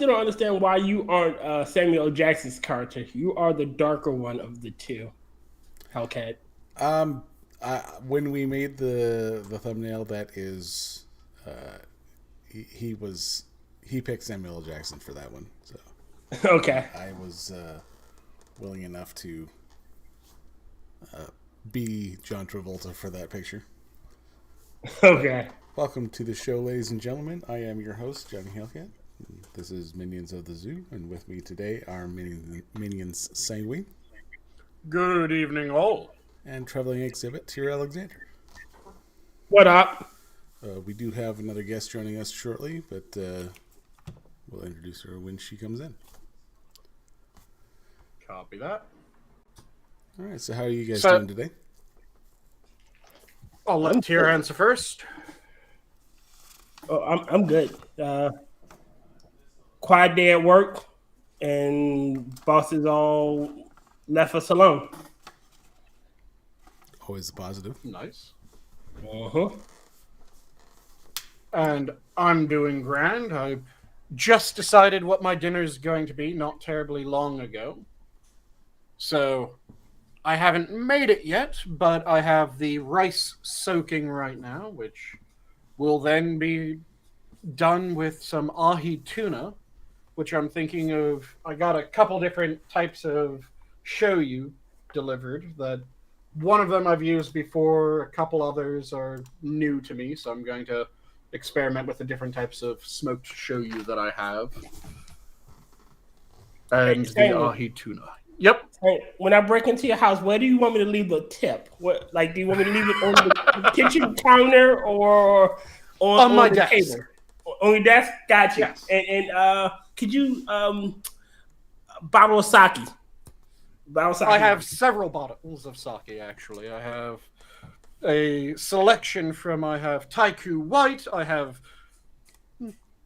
still don't understand why you aren't Samuel L. Jackson's character. You are the darker one of the two, Hellcat. Um, when we made the thumbnail, that is, uh, he was he picked Samuel L. Jackson for that one, so Okay. I was willing enough to be John Travolta for that picture. But Okay. welcome to the show, ladies and gentlemen. I am your host, Johnny Hellcat. This is Minions of the Zoo, and with me today are Minions Sanguine Good evening, all. and Traveling Exhibit, Tyr Alexander. What up? We do have another guest joining us shortly, but we'll introduce her when she comes in. Copy that. All right, so how are you guys So- doing today? I'll let Tyr answer first. Oh, I'm good. Quiet day at work, and bosses all left us alone. Always a positive. Nice. Uh-huh. And I'm doing grand. I just decided what my dinner is going to be not terribly long ago. So I haven't made it yet, but I have the rice soaking right now, which will then be done with some ahi tuna, which I'm thinking of. I got a couple different types of shoyu delivered. That one of them I've used before, a couple others are new to me, so I'm going to experiment with the different types of smoked shoyu that I have. And the ahi tuna. Yep. Hey, when I break into your house, where do you want me to leave the tip? What, like, do you want me to leave it on the kitchen counter or on my the desk. table? On your desk? Gotcha. Yes. And could you bottle of sake? Bottle of sake. I have several bottles of sake, actually. I have a selection from, I have Taiku White, I have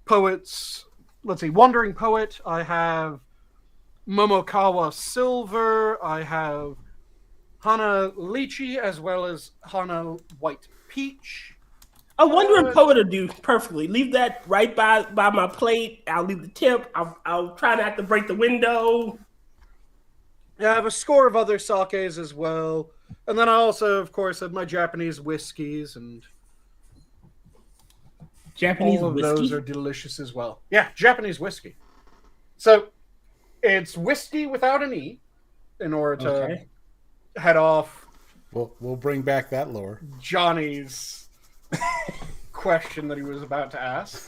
poets, let's see, Wandering Poet, I have Momokawa Silver, I have Hana Lychee, as well as Hana White Peach. A wandering poet will do perfectly. Leave that right by my plate. I'll leave the tip. I'll try not to break the window. Yeah, I have a score of other sakes as well. And then I also, of course, have my Japanese whiskeys, and Japanese all of whiskey. those are delicious as well. Yeah, Japanese whiskey. So it's whiskey without an E in order to Okay. head off We'll bring back that lore. Johnny's question that he was about to ask.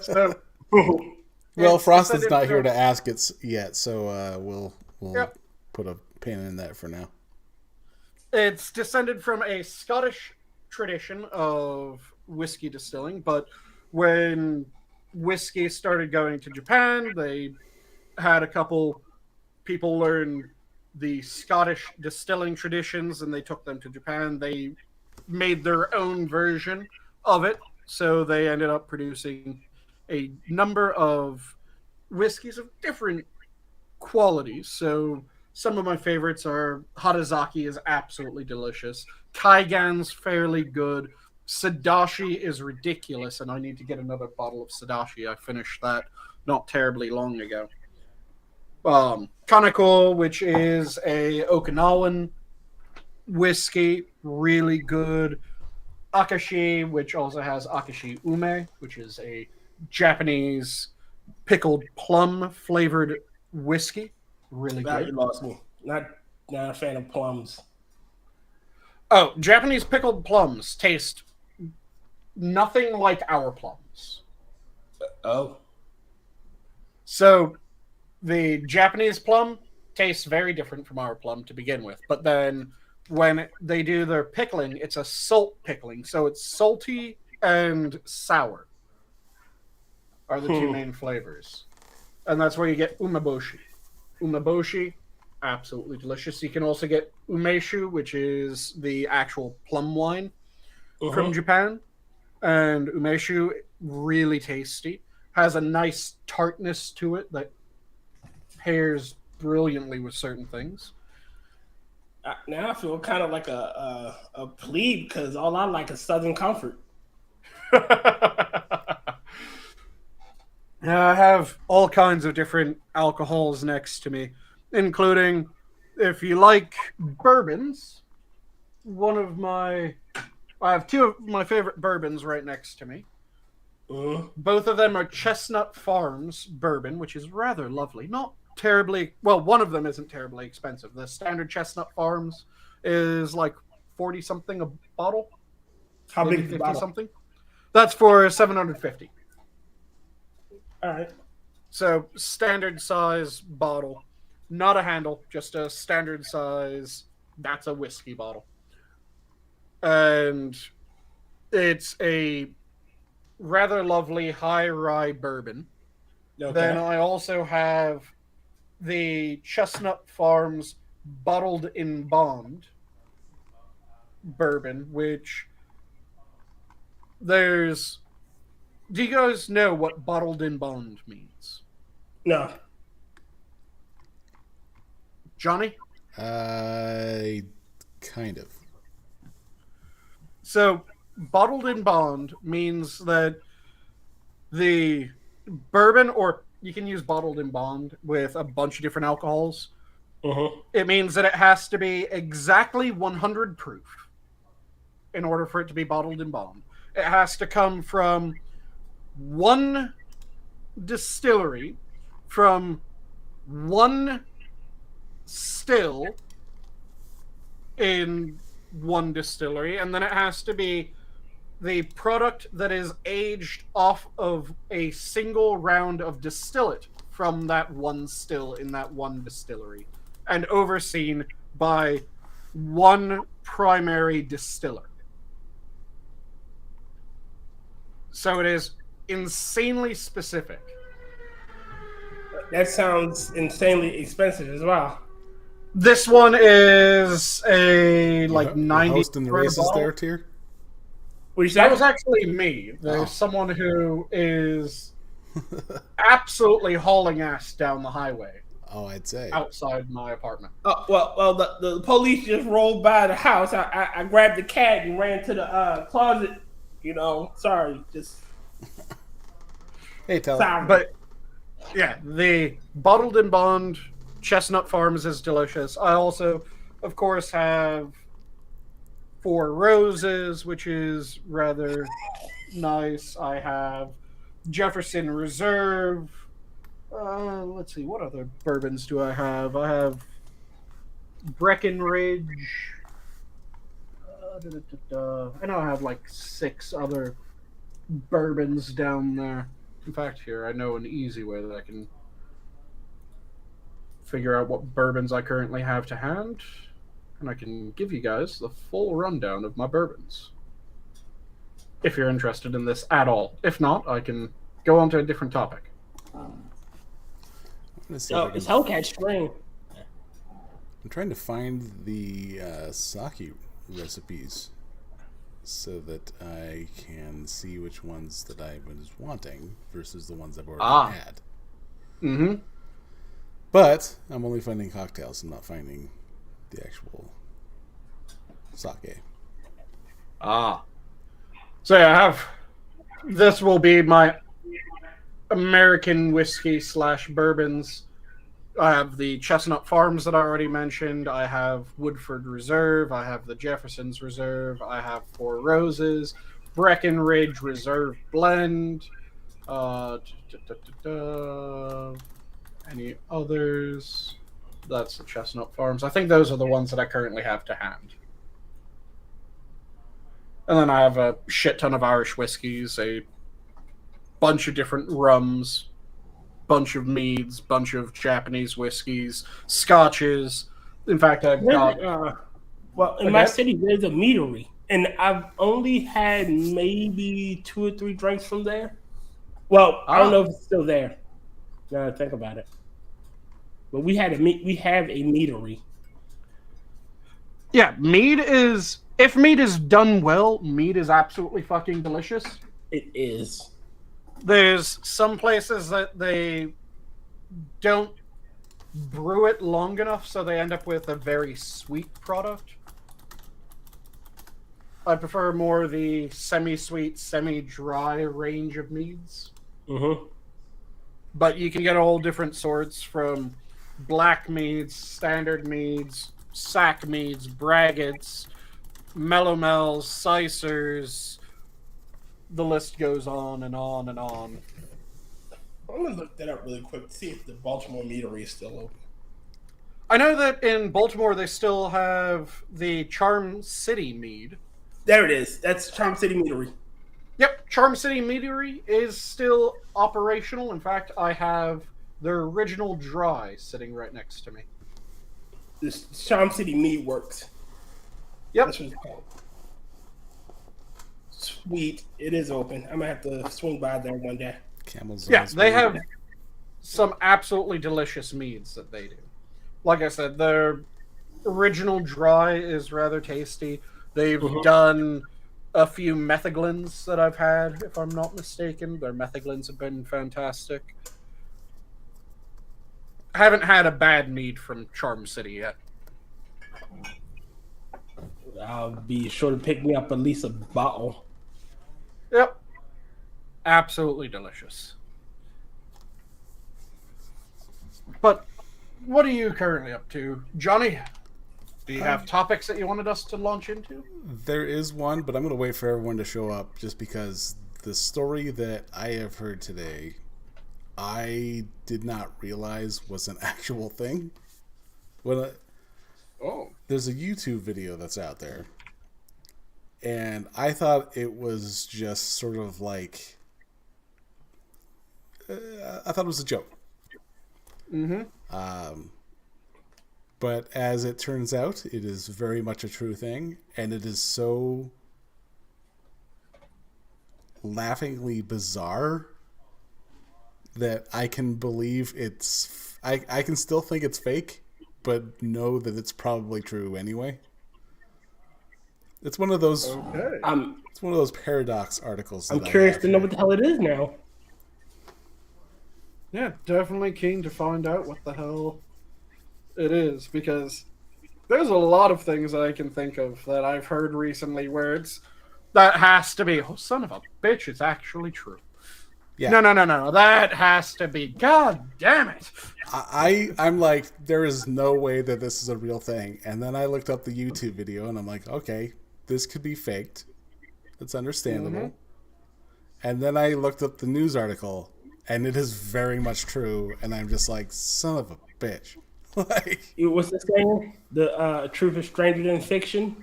So Well, it's Froston's descended not here from- to ask it yet, so we'll Yep. put a pin in that for now. It's descended from a Scottish tradition of whiskey distilling, but when whiskey started going to Japan, they had a couple people learn the Scottish distilling traditions and they took them to Japan. They made their own version of it, so they ended up producing a number of whiskeys of different qualities. So some of my favorites are Harazaki is absolutely delicious. Kaigan's fairly good. Sadashi is ridiculous, and I need to get another bottle of Sadashi. I finished that not terribly long ago. Kaneko, which is a Okinawan whiskey, really good. Akashi, which also has Akashi Ume, which is a Japanese pickled plum flavored whiskey. Really Now you good. lost me. Not a fan of plums. Oh, Japanese pickled plums taste nothing like our plums. Oh. So the Japanese plum tastes very different from our plum to begin with. But then when they do their pickling, it's a salt pickling. So it's salty and sour are the two main flavors. And that's where you get umeboshi. Umeboshi, absolutely delicious. You can also get umeshu, which is the actual plum wine from Japan. And umeshu, really tasty. Has a nice tartness to it that pairs brilliantly with certain things. Now I feel kind of like a plebe because all I like is Southern Comfort. I have all kinds of different alcohols next to me, including, if you like bourbons, I have two of my favorite bourbons right next to me. Both of them are Chestnut Farms bourbon, which is rather lovely. Not terribly, well, one of them isn't terribly expensive. The standard Chestnut Farms is like 40 something a bottle. How Maybe big is the 50 bottle? something. That's for 750. All right. So standard size bottle, not a handle, just a standard size. That's a whiskey bottle, and it's a rather lovely high rye bourbon. Okay. Then I also have the Chestnut Farms bottled in bond bourbon, which there's. Do you guys know what bottled in bond means? No. Johnny? Kind of. So, bottled in bond means that the bourbon, or you can use bottled in bond with a bunch of different alcohols. It means that it has to be exactly 100 proof in order for it to be bottled in bond. It has to come from one distillery, from one still in one distillery, and then it has to be the product that is aged off of a single round of distillate from that one still in that one distillery, and overseen by one primary distiller. So it is insanely specific. That sounds insanely expensive as well. This one is a like You're 90 hosting the for a races bottle. there, Tier? What you That say? was actually me. There's someone who is absolutely hauling ass down the highway Oh, I'd say. outside my apartment. Well, the police just rolled by the house. I grabbed the cat and ran to the closet. You know, sorry, just Hey, tell sorry. But yeah, the bottled in bond Chestnut Farms is delicious. I also, of course, have Four Roses, which is rather nice. I have Jefferson Reserve. Let's see, what other bourbons do I have? I have Breckenridge. I know I have like 6 other bourbons down there. In fact, here, I know an easy way that I can figure out what bourbons I currently have to hand, and I can give you guys the full rundown of my bourbons. If you're interested in this at all. If not, I can go on to a different topic. see if I It's can- Hellcat string. I'm trying to find the sake recipes so that I can see which ones that I was wanting versus the ones I've already had. Mm-hmm. But I'm only finding cocktails. I'm not finding the actual sake. So yeah, I have. This will be my American whiskey / bourbons. I have the Chestnut Farms that I already mentioned. I have Woodford Reserve. I have the Jefferson's Reserve. I have Four Roses, Breckenridge Reserve Blend. Any others? That's the Chestnut Farms. I think those are the ones that I currently have to hand. And then I have a shit ton of Irish whiskeys, a bunch of different rums, bunch of meads, bunch of Japanese whiskeys, scotches. In fact, I've got... Well, in my city, there's a meadery, and I've only had maybe 2 or 3 drinks from there. Well, I don't know if it's still there. Now that I think about it, but we have a meadery. Yeah, mead is... If mead is done well, mead is absolutely fucking delicious. It is. There's some places that they don't brew it long enough, so they end up with a very sweet product. I prefer more the semi-sweet, semi-dry range of meads. Mm-hmm. But you can get all different sorts from black meads, standard meads, sack meads, braggots, mellomels, sicers. The list goes on and on and on. I'm gonna look that up really quick to see if the Baltimore Meadery is still open. I know that in Baltimore they still have the Charm City mead. There it is. That's Charm City Meadery. Yep, Charm City Meadery is still operational. In fact, I have their original dry sitting right next to me. This Charm City Mead Works. Yep. That's what it's called. Sweet. It is open. I'm gonna have to swing by there one day. Camel's Yeah, they have some absolutely delicious meads that they do. Like I said, their original dry is rather tasty. They've done a few metheglins that I've had, if I'm not mistaken. Their metheglins have been fantastic. I haven't had a bad mead from Charm City yet. I'll be sure to pick me up at least a bottle. Yep. Absolutely delicious. But what are you currently up to? Johnny, do you have topics that you wanted us to launch into? There is one, but I'm going to wait for everyone to show up just because the story that I have heard today, I did not realize was an actual thing. There's a YouTube video that's out there, and I thought it was just sort of like, I thought it was a joke. But as it turns out, it is very much a true thing, and it is so laughingly bizarre that I can believe it's... I can still think it's fake, but know that it's probably true anyway. It's one of those... Okay. It's one of those paradox articles. I'm curious to know what the hell it is now. Yeah, definitely keen to find out what the hell it is, because there's a lot of things that I can think of that I've heard recently where it's... That has to be... Oh, son of a bitch, it's actually true. Yeah. No. That has to be. God damn it. I'm like, there is no way that this is a real thing. And then I looked up the YouTube video and I'm like, okay, this could be faked. It's understandable. And then I looked up the news article and it is very much true. And I'm just like, son of a bitch. Like, what's the saying? The truth is stranger than fiction?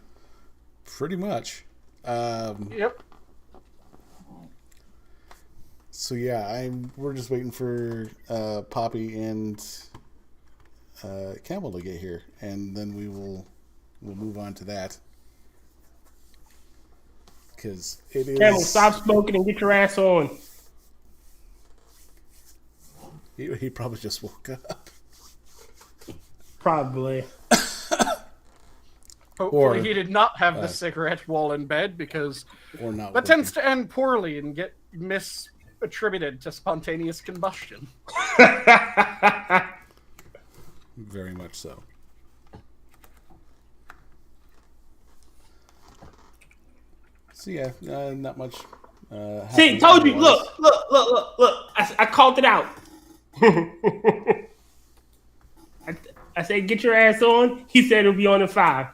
Pretty much. Yep. So yeah, we're just waiting for Poppy and Campbell to get here, and then we'll move on to that, because it is. Campbell, stop smoking and get your ass on. He probably just woke up. Probably. Hopefully he did not have the cigarette while in bed, because that tends to end poorly and get attributed to spontaneous combustion. Very much so. So yeah, not much. See, told you. Look. I called it out. I said, get your ass on. He said it'll be on in 5.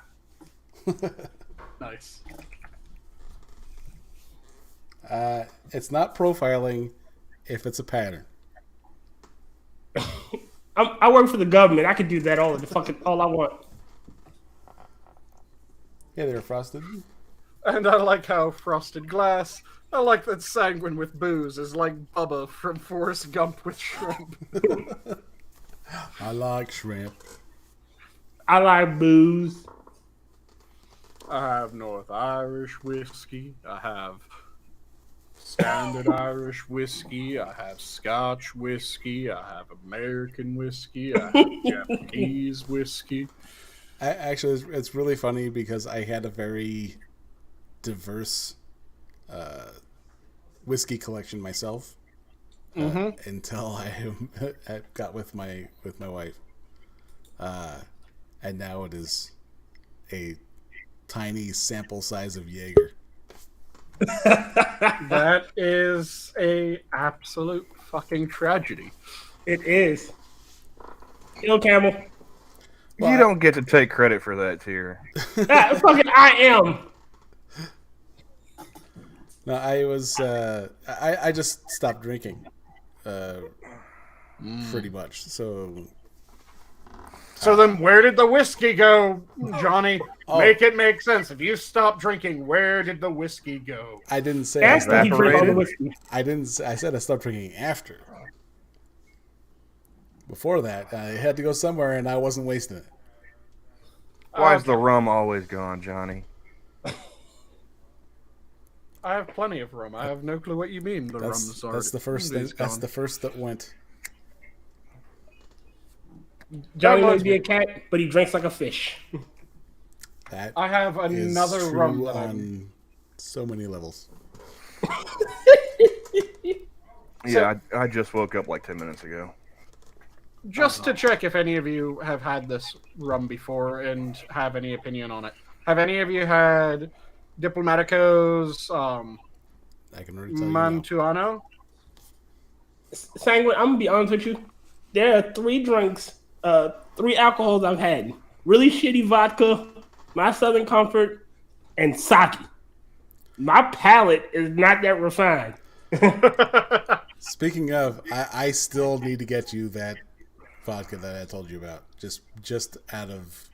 Nice. It's not profiling if it's a pattern. I work for the government. I can do that all I want. Yeah, they're Frosted. And I like how Frosted Glass. I like that Sanguine with booze is like Bubba from Forrest Gump with shrimp. I like shrimp. I like booze. I have North Irish whiskey. I have Standard Irish whiskey. I have Scotch whiskey. I have American whiskey. I have Japanese whiskey. Actually, it's really funny because I had a very diverse whiskey collection myself until I got with my wife, and now it is a tiny sample size of Jaeger. That is a absolute fucking tragedy. It is. Kill Camel. You don't get to take credit for that, Tier. Fucking I am. No, I was. I just stopped drinking. Pretty much. So then, where did the whiskey go, Johnny? Oh. Make it make sense. If you stop drinking, where did the whiskey go? I didn't say. I After he stopped drank all the drinking. whiskey. I didn't. I said I stopped drinking after. Before that, I had to go somewhere, and I wasn't wasting it. Why is the rum always gone, Johnny? I have plenty of rum. I have no clue what you mean. The rum is That's the first thing. That's the first that went. Johnny might be a cat, but he drinks like a fish. That I have is another true rum that on so many levels. Yeah, I just woke up like 10 minutes ago. Just to check if any of you have had this rum before and have any opinion on it. Have any of you had Diplomatico's I can already tell you. Mantuano? Sanguine, I'm gonna be honest with you. There are 3 drinks, 3 alcohols I've had. Really shitty vodka, my Southern Comfort, and sake. My palate is not that refined. Speaking of, I still need to get you that vodka that I told you about. Just out of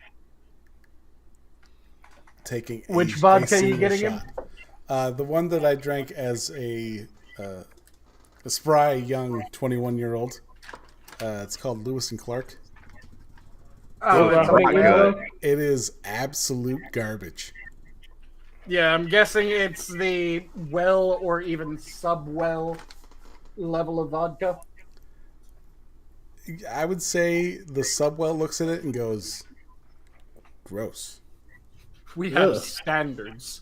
taking Which a vodka are you single getting him? shot. The one that I drank as a spry young 21-year-old. It's called Lewis and Clark. Oh, it's Right, not you good. know? It is absolute garbage. Yeah, I'm guessing it's the well or even sub-well level of vodka. I would say the Subwell looks at it and goes, gross. We have Ugh. standards.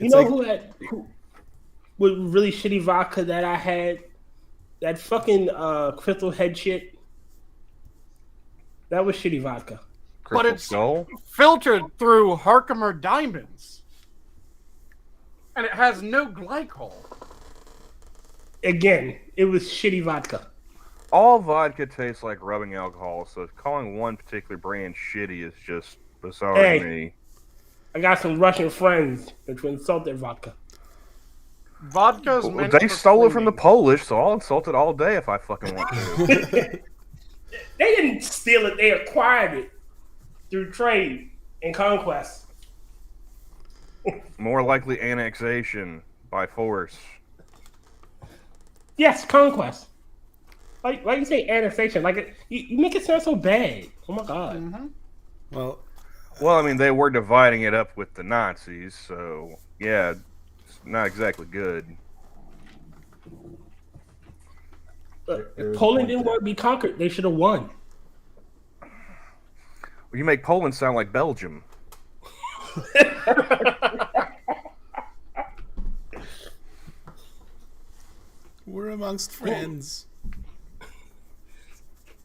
It's like- who with really shitty vodka that I had? That fucking Crystal Head shit. That was shitty vodka. Crystal it's- Skull? Filtered through Herkimer Diamonds. And it has no glycol. Again, it was shitty vodka. All vodka tastes like rubbing alcohol, so calling one particular brand shitty is just bizarre Hey. to me. I got some Russian friends that will insult their vodka. Vodka's Well, meant they for stole it from the cleaning. Polish, so I'll insult it all day if I fucking want to. They didn't steal it; they acquired it through trade and conquest. More likely annexation by force. Yes, conquest. Why you say annexation? Like you make it sound so bad. Oh my god. Well, Well, I mean, they were dividing it up with the Nazis, so yeah, it's not exactly good. If Poland didn't want to be conquered, they should have won. Well, you make Poland sound like Belgium. we're amongst friends.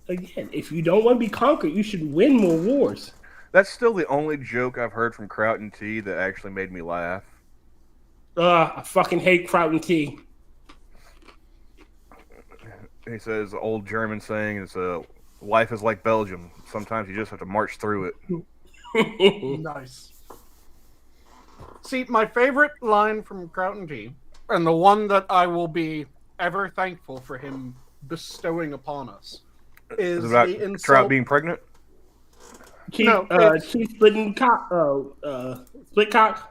Again, if you don't want to be conquered, you should win more wars. That's still the only joke I've heard from Kraut and T that actually made me laugh. I fucking hate Kraut and Tea. He says, old German saying is, life is like Belgium. Sometimes you just have to march through it. Nice. See, my favorite line from Kraut and Tea, and the one that I will be ever thankful for him bestowing upon us, is Is it about the insult. Trout being pregnant? Chief, No, it's- Chief splitting cock. Split cock.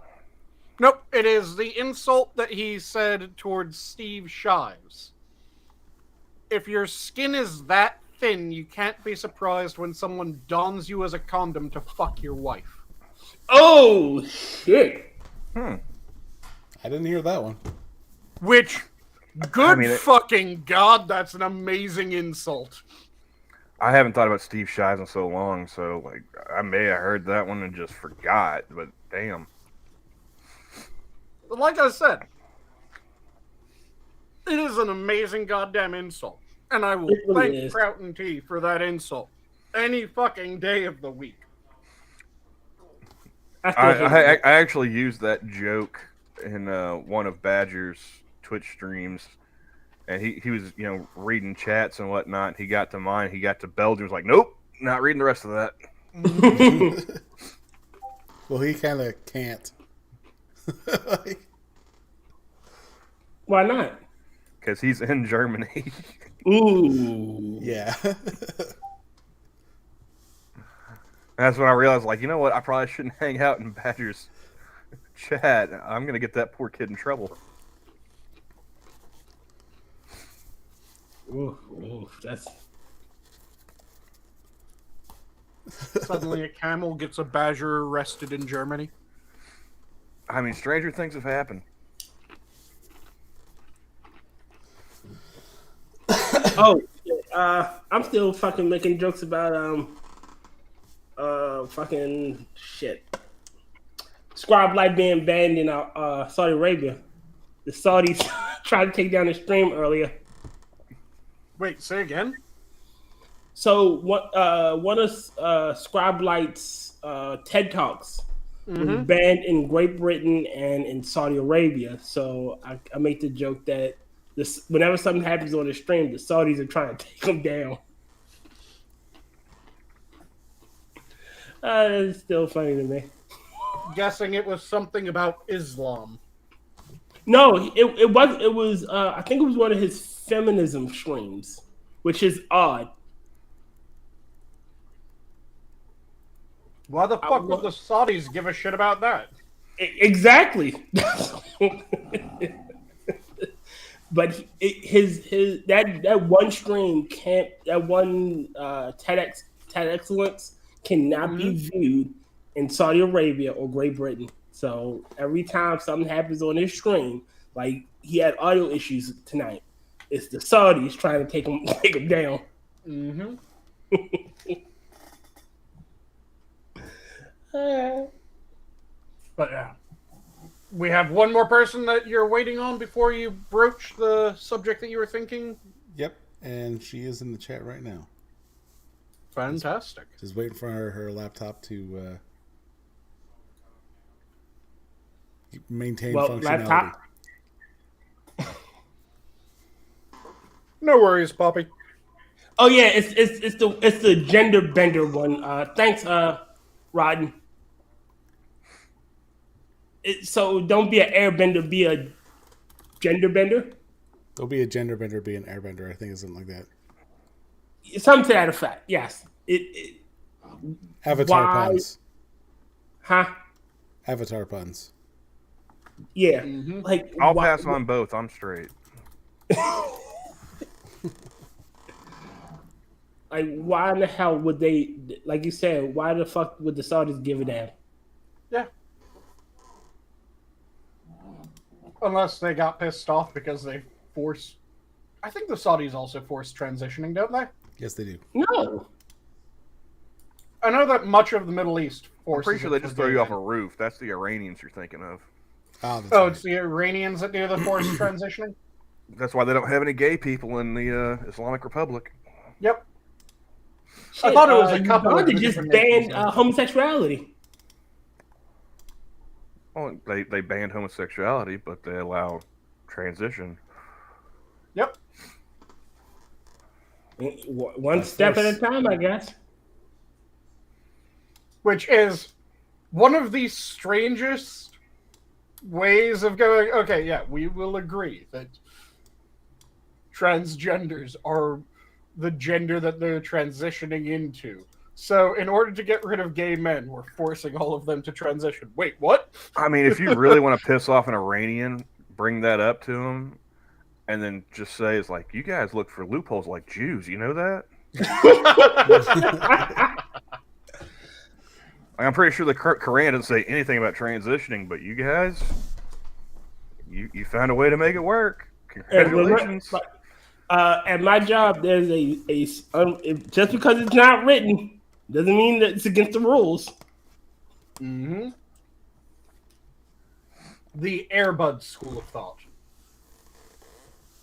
Nope, it is the insult that he said towards Steve Shives. If your skin is that thin, you can't be surprised when someone dons you as a condom to fuck your wife. Oh shit! I didn't hear that one. Which, good mean, fucking god, that's an amazing insult. I haven't thought about Steve Shives in so long, so like I may have heard that one and just forgot, but damn. But like I said, it is an amazing goddamn insult. And I will It really thank is. Kraut and Tea for that insult any fucking day of the week. I still I hate it. actually used that joke in one of Badger's Twitch streams, and he was reading chats and whatnot. He got to mine. He got to Belgium. Was like, nope, not reading the rest of that. Well, he kind of can't. Why not? Because he's in Germany. Ooh. Yeah. That's when I realized, like, you know what? I probably shouldn't hang out in Badger's chat. I'm going to get that poor kid in trouble. Ooh, that's... Suddenly a camel gets a badger arrested in Germany. I mean, stranger things have happened. I'm still fucking making jokes about fucking shit. Scribe Light being banned in Saudi Arabia. The Saudis tried to take down the stream earlier. Wait, say again? So one of Scribe Light's TED Talks was banned in Great Britain and in Saudi Arabia. So I make the joke that whenever something happens on the stream, the Saudis are trying to take them down. It's still funny to me. Guessing it was something about Islam. No, it was I think it was one of his feminism streams, which is odd. Why the fuck would the Saudis give a shit about that? Exactly. But that one stream that one TED Excellence cannot be viewed in Saudi Arabia or Great Britain. So every time something happens on his stream, like he had audio issues tonight, it's the Saudis trying to take him down. Mm-hmm. But yeah. We have one more person that you're waiting on before you broach the subject that you were thinking? Yep, and she is in the chat right now. Fantastic. Just waiting for her laptop to maintain functionality. Laptop? No worries, Poppy. Oh yeah, it's the gender bender one. Thanks, Rodden. So don't be an airbender, be a gender bender. Don't be a gender bender, be an airbender. I think it's something like that. Something to that effect. Yes. Avatar puns. Huh? Avatar puns. Yeah. Mm-hmm. Like I'll pass on both. I'm straight. Like, why in the hell would they? Like you said, why the fuck would the Saudis give a damn? Yeah. Unless they got pissed off because they forced... I think the Saudis also force transitioning, don't they? Yes, they do. No. I know that much of the Middle East forces... I'm pretty sure they just throw you off a roof. That's the Iranians you're thinking of. Oh, right. It's the Iranians that do the forced transitioning? That's why they don't have any gay people in the Islamic Republic. Yep. Shit, I thought it was a couple of Uganda just banned homosexuality. Well, they banned homosexuality, but they allow transition. Yep. One step at a time, I guess. Which is one of the strangest ways of going, okay, yeah, we will agree that transgenders are the gender that they're transitioning into. So in order to get rid of gay men, we're forcing all of them to transition. Wait, what? I mean, if you really want to piss off an Iranian, bring that up to him, and then just say, it's like, you guys look for loopholes like Jews, you know that? I'm pretty sure the Quran doesn't say anything about transitioning, but you guys, you found a way to make it work. Congratulations. At my job, there's just because it's not written doesn't mean that it's against the rules. Mm-hmm. The Airbud school of thought.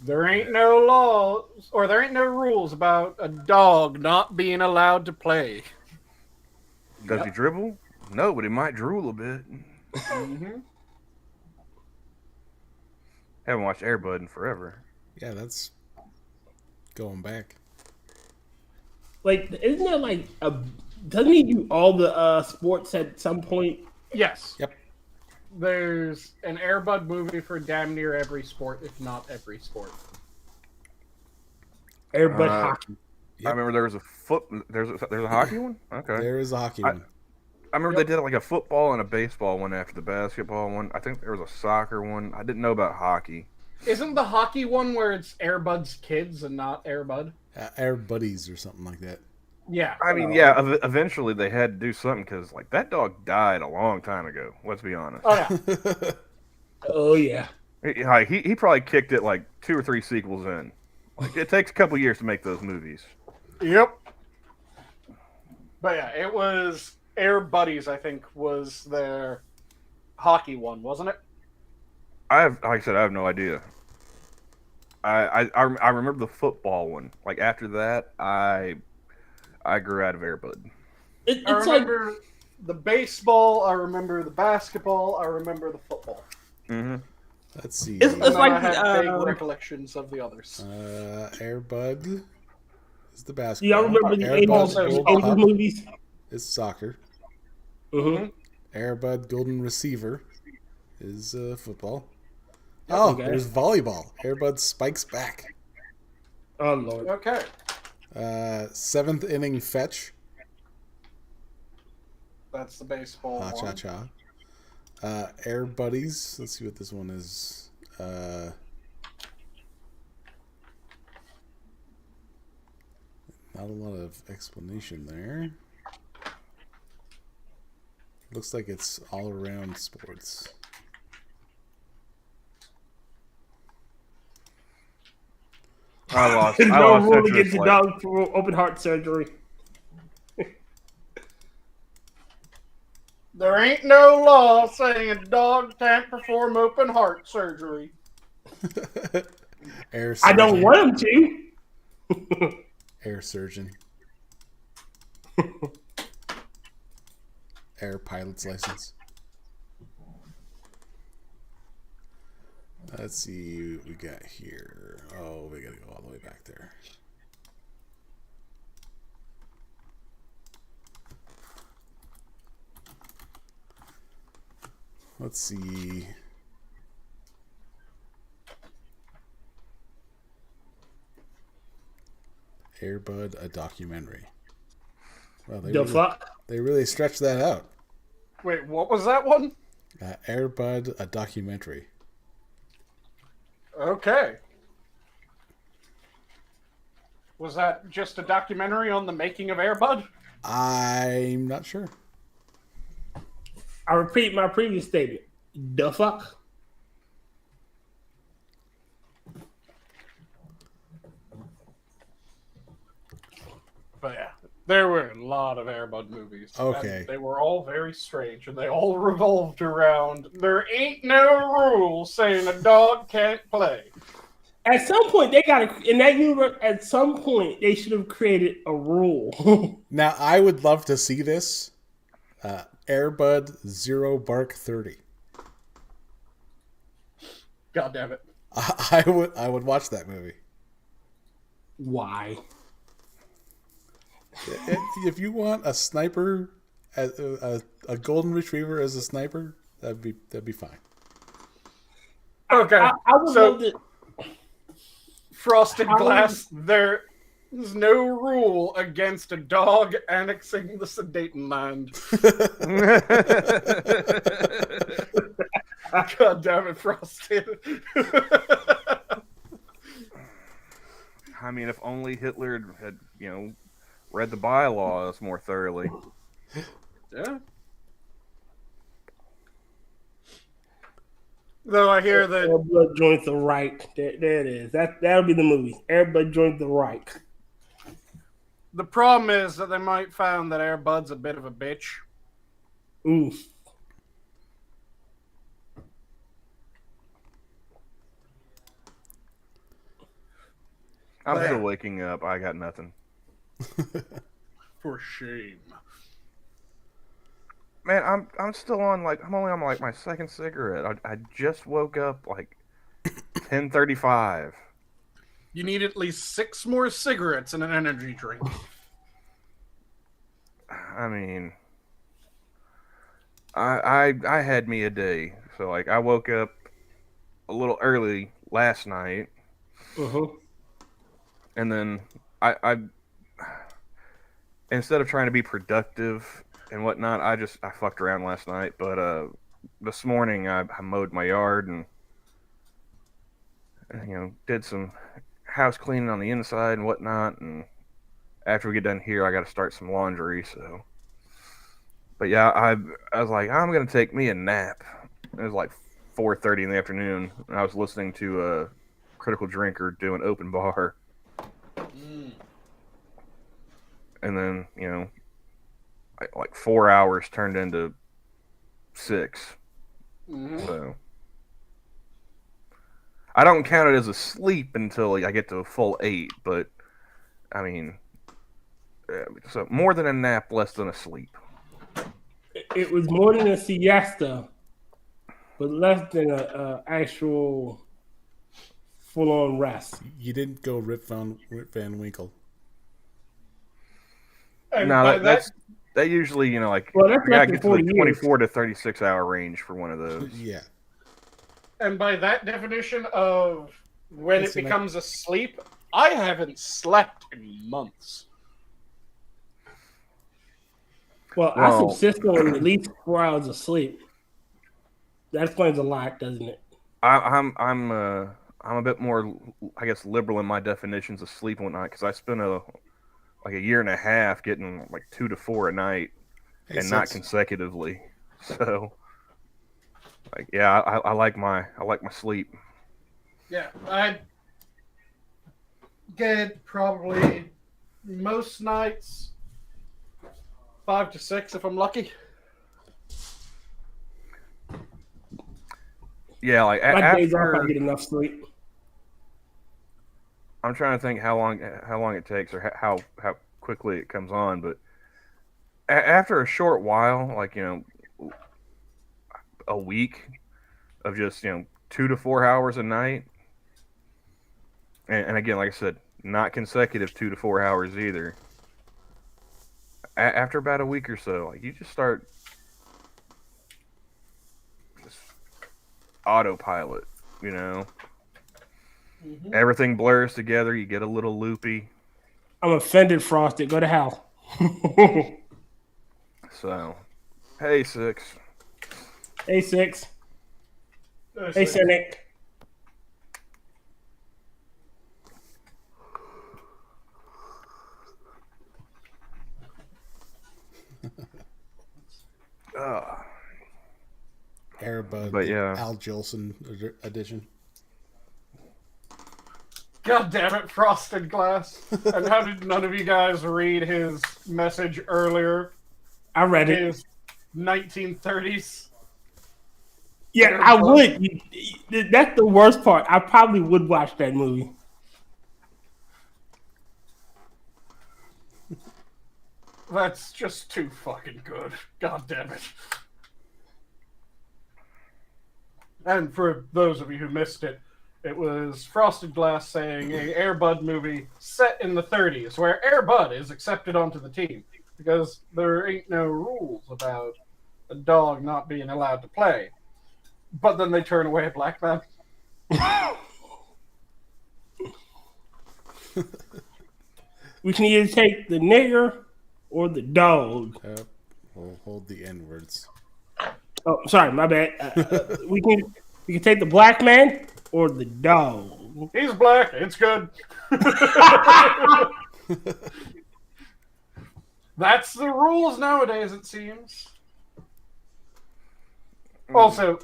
There ain't no laws, or there ain't no rules about a dog not being allowed to play. Does he dribble? No, but he might drool a bit. Mm-hmm. Haven't watched Air Bud in forever. Yeah, that's going back. Like, isn't there like a? Doesn't he do all the sports at some point? Yes. Yep. There's an Air Bud movie for damn near every sport, if not every sport. Air Bud hockey. Yep. I remember there was a hockey one. Okay. There is a hockey one. I remember they did like a football and a baseball one after the basketball one. I think there was a soccer one. I didn't know about hockey. Isn't the hockey one where it's Air Bud's kids and not Air Bud? Air Buddies or something like that. Yeah. I mean, yeah. Eventually they had to do something because like that dog died a long time ago. Let's be honest. Oh yeah. Oh yeah. He probably kicked it like 2 or 3 sequels in. Like it takes a couple years to make those movies. Yep. But yeah, it was Air Buddies. I think was their hockey one, wasn't it? Like I said, I have no idea. I remember the football one. Like after that, I grew out of Air Bud. I It's remember the baseball. I remember the basketball. I remember the football. Mm-hmm. Let's see. It's And then like I had vague the, recollections of the others. Air Bud is the do basketball. y'all remember the Air Bud 80s, Gold 80s Puck movies? is soccer. Mm-hmm. Air Bud Golden Receiver is football. Oh, Okay. there's volleyball. Air Bud Spikes Back. Oh Lord. Okay. 7th Inning Fetch. That's the baseball Ha cha one. cha. Air Buddies. Let's see what this one is. Not a lot of explanation there. Looks like it's all around sports. I lost. No rule interest, against the like- dog for open heart surgery. There ain't no law saying a dog can't perform open heart surgery. Air surgeon. I don't want him to. Air surgeon. Air pilot's license. Let's see what we got here. Oh, we gotta go all the way back there. Let's see. Air Bud, a documentary. Well, The fuck? they really stretched that out. Wait, what was that one? Air Bud, a documentary. Okay. Was that just a documentary on the making of Air Bud? I'm not sure. I repeat my previous statement. The fuck? But yeah, there were a lot of Air Bud movies. Okay. And they were all very strange, and they all revolved around there ain't no rule saying a dog can't play. At some point, they got to, in that universe, at some point, they should have created a rule. Now, I would love to see this. Air Bud, Zero Bark 30. God damn it. I would watch that movie. Why? If you want a sniper, a golden retriever as a sniper, that'd be fine. Okay. I would so, love to. Frosted How- Glass, there's no rule against a dog annexing the Sudetenland. God damn it, Frosted. I mean, if only Hitler had, read the bylaws more thoroughly. Yeah. Though I hear that Airbud joins the Reich. There it is. That'll be the movie. Airbud joins the Reich. the problem is that they might find that Air Bud's a bit of a bitch. Ooh. I'm Yeah. still waking up. I got nothing. For shame. Man, I'm still on I'm only on my second cigarette. I just woke up like 10:35. You need at least 6 more cigarettes and an energy drink. I mean, I had me a day. So like, I woke up a little early last night, and then I instead of trying to be productive and whatnot, I fucked around last night. But this morning I mowed my yard and did some house cleaning on the inside and whatnot. And after we get done here, I got to start some laundry. So, but yeah, I was like, I'm gonna take me a nap. It was like 4:30 in the afternoon, and I was listening to Critical Drinker do an open bar. And then, like 4 hours turned into 6. So I don't count it as a sleep until I get to a full 8, but I mean, so more than a nap, less than a sleep. It was more than a siesta, but less than a actual full-on rest. You didn't go Rip Van Winkle. No, that usually, like, well, that's you gotta less get than to the 24 to 36 hour range for one of those. Yeah. And by that definition of when It's it becomes a sleep, I haven't slept in months. Well, I subsist on at least 4 hours of sleep. That explains a lot, doesn't it? I'm a bit more, I guess, liberal in my definitions of sleep and whatnot, because I spent a year and a half getting like 2 to 4 a night, and not consecutively. So, like, yeah, I like my sleep. Yeah, I get probably most nights 5 to 6 if I'm lucky. Yeah, like My days off, I after get enough sleep. I'm trying to think how long it takes or how quickly it comes on, but after a short while, like a week of just 2 to 4 hours a night, and again, like I said, not consecutive 2 to 4 hours either. After about a week or so, like, you just start just autopilot, Everything blurs together. You get a little loopy. I'm offended, Frosted. Go to hell. So, hey, Six. Hey, Six. Hey, Cynic. Airbud, but yeah, Al Jolson edition. God damn it, Frosted Glass. And how did none of you guys read his message earlier? I read it. His 1930s. Yeah, I would. That's the worst part. I probably would watch that movie. That's just too fucking good. God damn it. And for those of you who missed it, it was Frosted Glass saying a Air Bud movie set in the 30s, where Air Bud is accepted onto the team because there ain't no rules about a dog not being allowed to play. But then they turn away a black man. We can either take the nigger or the dog. We'll hold the N-words. Oh, sorry, my bad. We can take the black man or the dog. He's black. It's good. That's the rules nowadays, it seems. Also,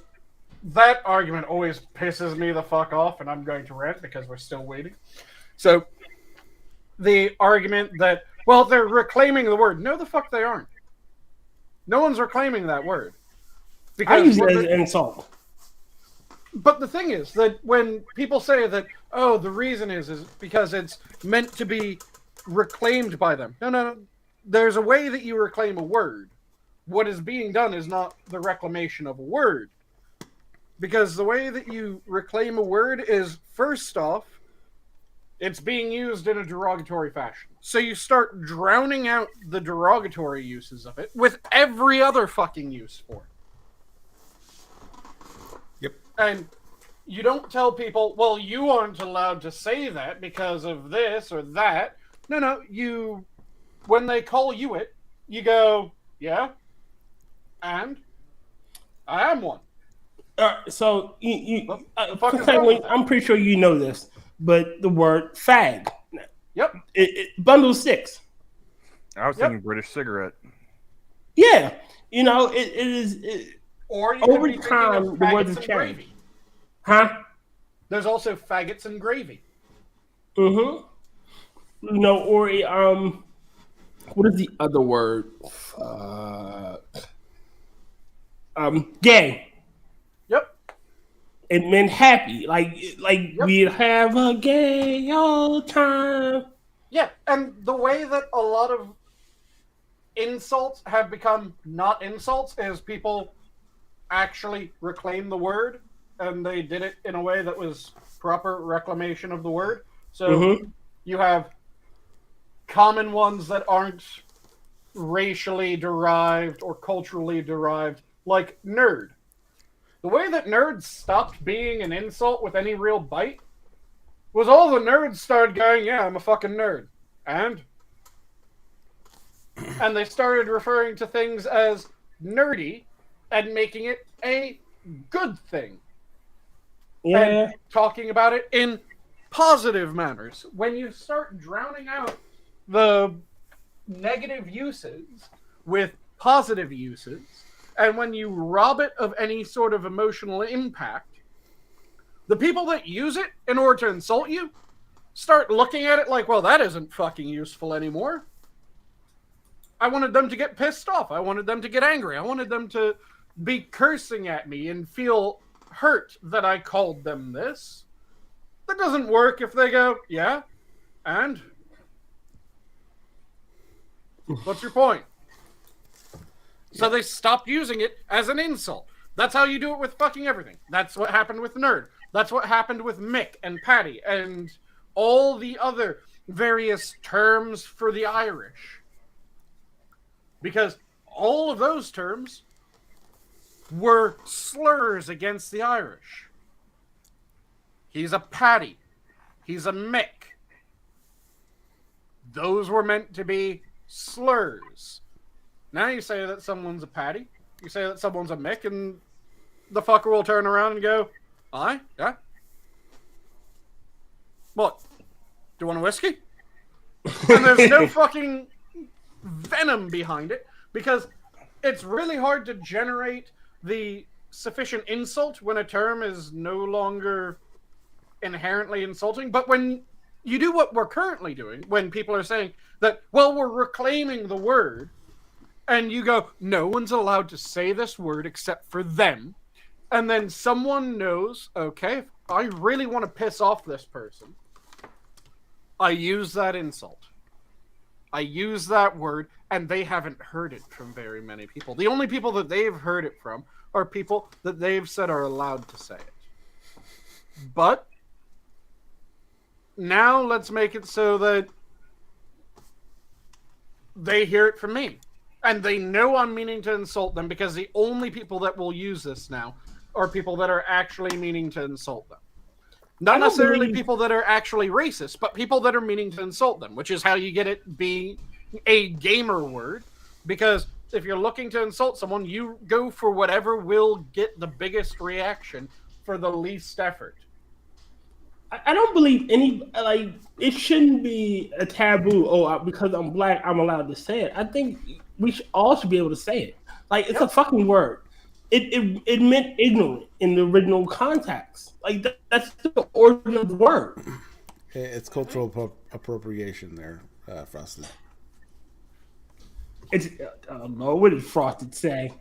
that argument always pisses me the fuck off, and I'm going to rant because we're still waiting. So, the argument that, well, they're reclaiming the word. No, the fuck they aren't. No one's reclaiming that word. I use it as an insult. But the thing is that when people say that, oh, the reason is because it's meant to be reclaimed by them. No. There's a way that you reclaim a word. What is being done is not the reclamation of a word. Because the way that you reclaim a word is, first off, it's being used in a derogatory fashion. So you start drowning out the derogatory uses of it with every other fucking use for it. Yep. And you don't tell people, well, you aren't allowed to say that because of this or that. No, when they call you it, you go, yeah, and I am one. So I'm pretty sure you know this, but the word fag. Yep. Bundle 6. I was thinking British cigarette. Yeah, it is. Or you Over could be time, thinking of the words faggots have and changed. gravy. Huh? There's also faggots and gravy. Mm-hmm. What is the other word? Gay. Yep. It meant happy. Like Yep. we'd have a gay old time. Yeah, and the way that a lot of insults have become not insults is people actually reclaim the word, and they did it in a way that was proper reclamation of the word. So you have common ones that aren't racially derived or culturally derived, like nerd. The way that nerds stopped being an insult with any real bite was all the nerds started going, yeah, I'm a fucking nerd. And they started referring to things as nerdy and making it a good thing. Yeah. And talking about it in positive manners. When you start drowning out the negative uses with positive uses, and when you rob it of any sort of emotional impact, the people that use it in order to insult you start looking at it like, well, that isn't fucking useful anymore. I wanted them to get pissed off. I wanted them to get angry. I wanted them to be cursing at me and feel hurt that I called them this. That doesn't work if they go, yeah, and? What's your point? So they stopped using it as an insult. That's how you do it with fucking everything. That's what happened with nerd. That's what happened with Mick and Patty and all the other various terms for the Irish. Because all of those terms were slurs against the Irish. He's a Patty. He's a Mick. Those were meant to be slurs. Now you say that someone's a Patty, you say that someone's a Mick, and the fucker will turn around and go, aye? Yeah? What? Do you want a whiskey? And there's no fucking venom behind it, because it's really hard to generate the sufficient insult when a term is no longer inherently insulting. But when you do what we're currently doing, when people are saying that, well, we're reclaiming the word, and you go, no one's allowed to say this word except for them, and then someone knows, okay, if I really want to piss off this person, I use that insult. I use that word, and they haven't heard it from very many people. The only people that they've heard it from are people that they've said are allowed to say it. But now let's make it so that they hear it from me. And they know I'm meaning to insult them, because the only people that will use this now are people that are actually meaning to insult them. Not necessarily people that are actually racist, but people that are meaning to insult them, which is how you get it be a gamer word. Because if you're looking to insult someone, you go for whatever will get the biggest reaction for the least effort. I don't believe it shouldn't be a taboo. Oh, because I'm black, I'm allowed to say it. I think we all should be able to say it. Like, it's a fucking word. It meant ignorant in the original context. Like, that's the origin of the word. It's cultural appropriation there, Frosted. It's Lord, what did Frosted say?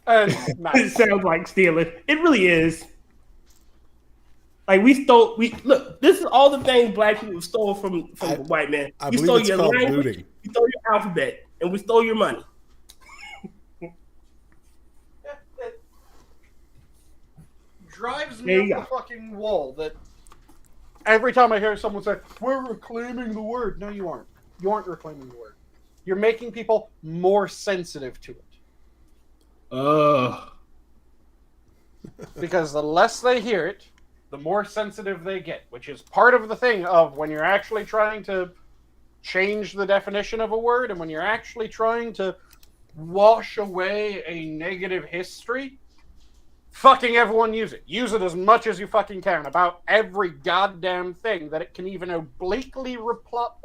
It sounds like stealing. It really is. Like, look. This is all the things black people stole from the white man. I you believe stole it's your called language, looting. you stole your alphabet, and we stole your money. drives There me you up the fucking wall that every time I hear someone say, "We're reclaiming the word," no, you aren't. You aren't reclaiming the word. You're making people more sensitive to it. Because the less they hear it, the more sensitive they get, which is part of the thing of when you're actually trying to change the definition of a word and when you're actually trying to wash away a negative history, fucking everyone use it. Use it as much as you fucking can about every goddamn thing that it can even obliquely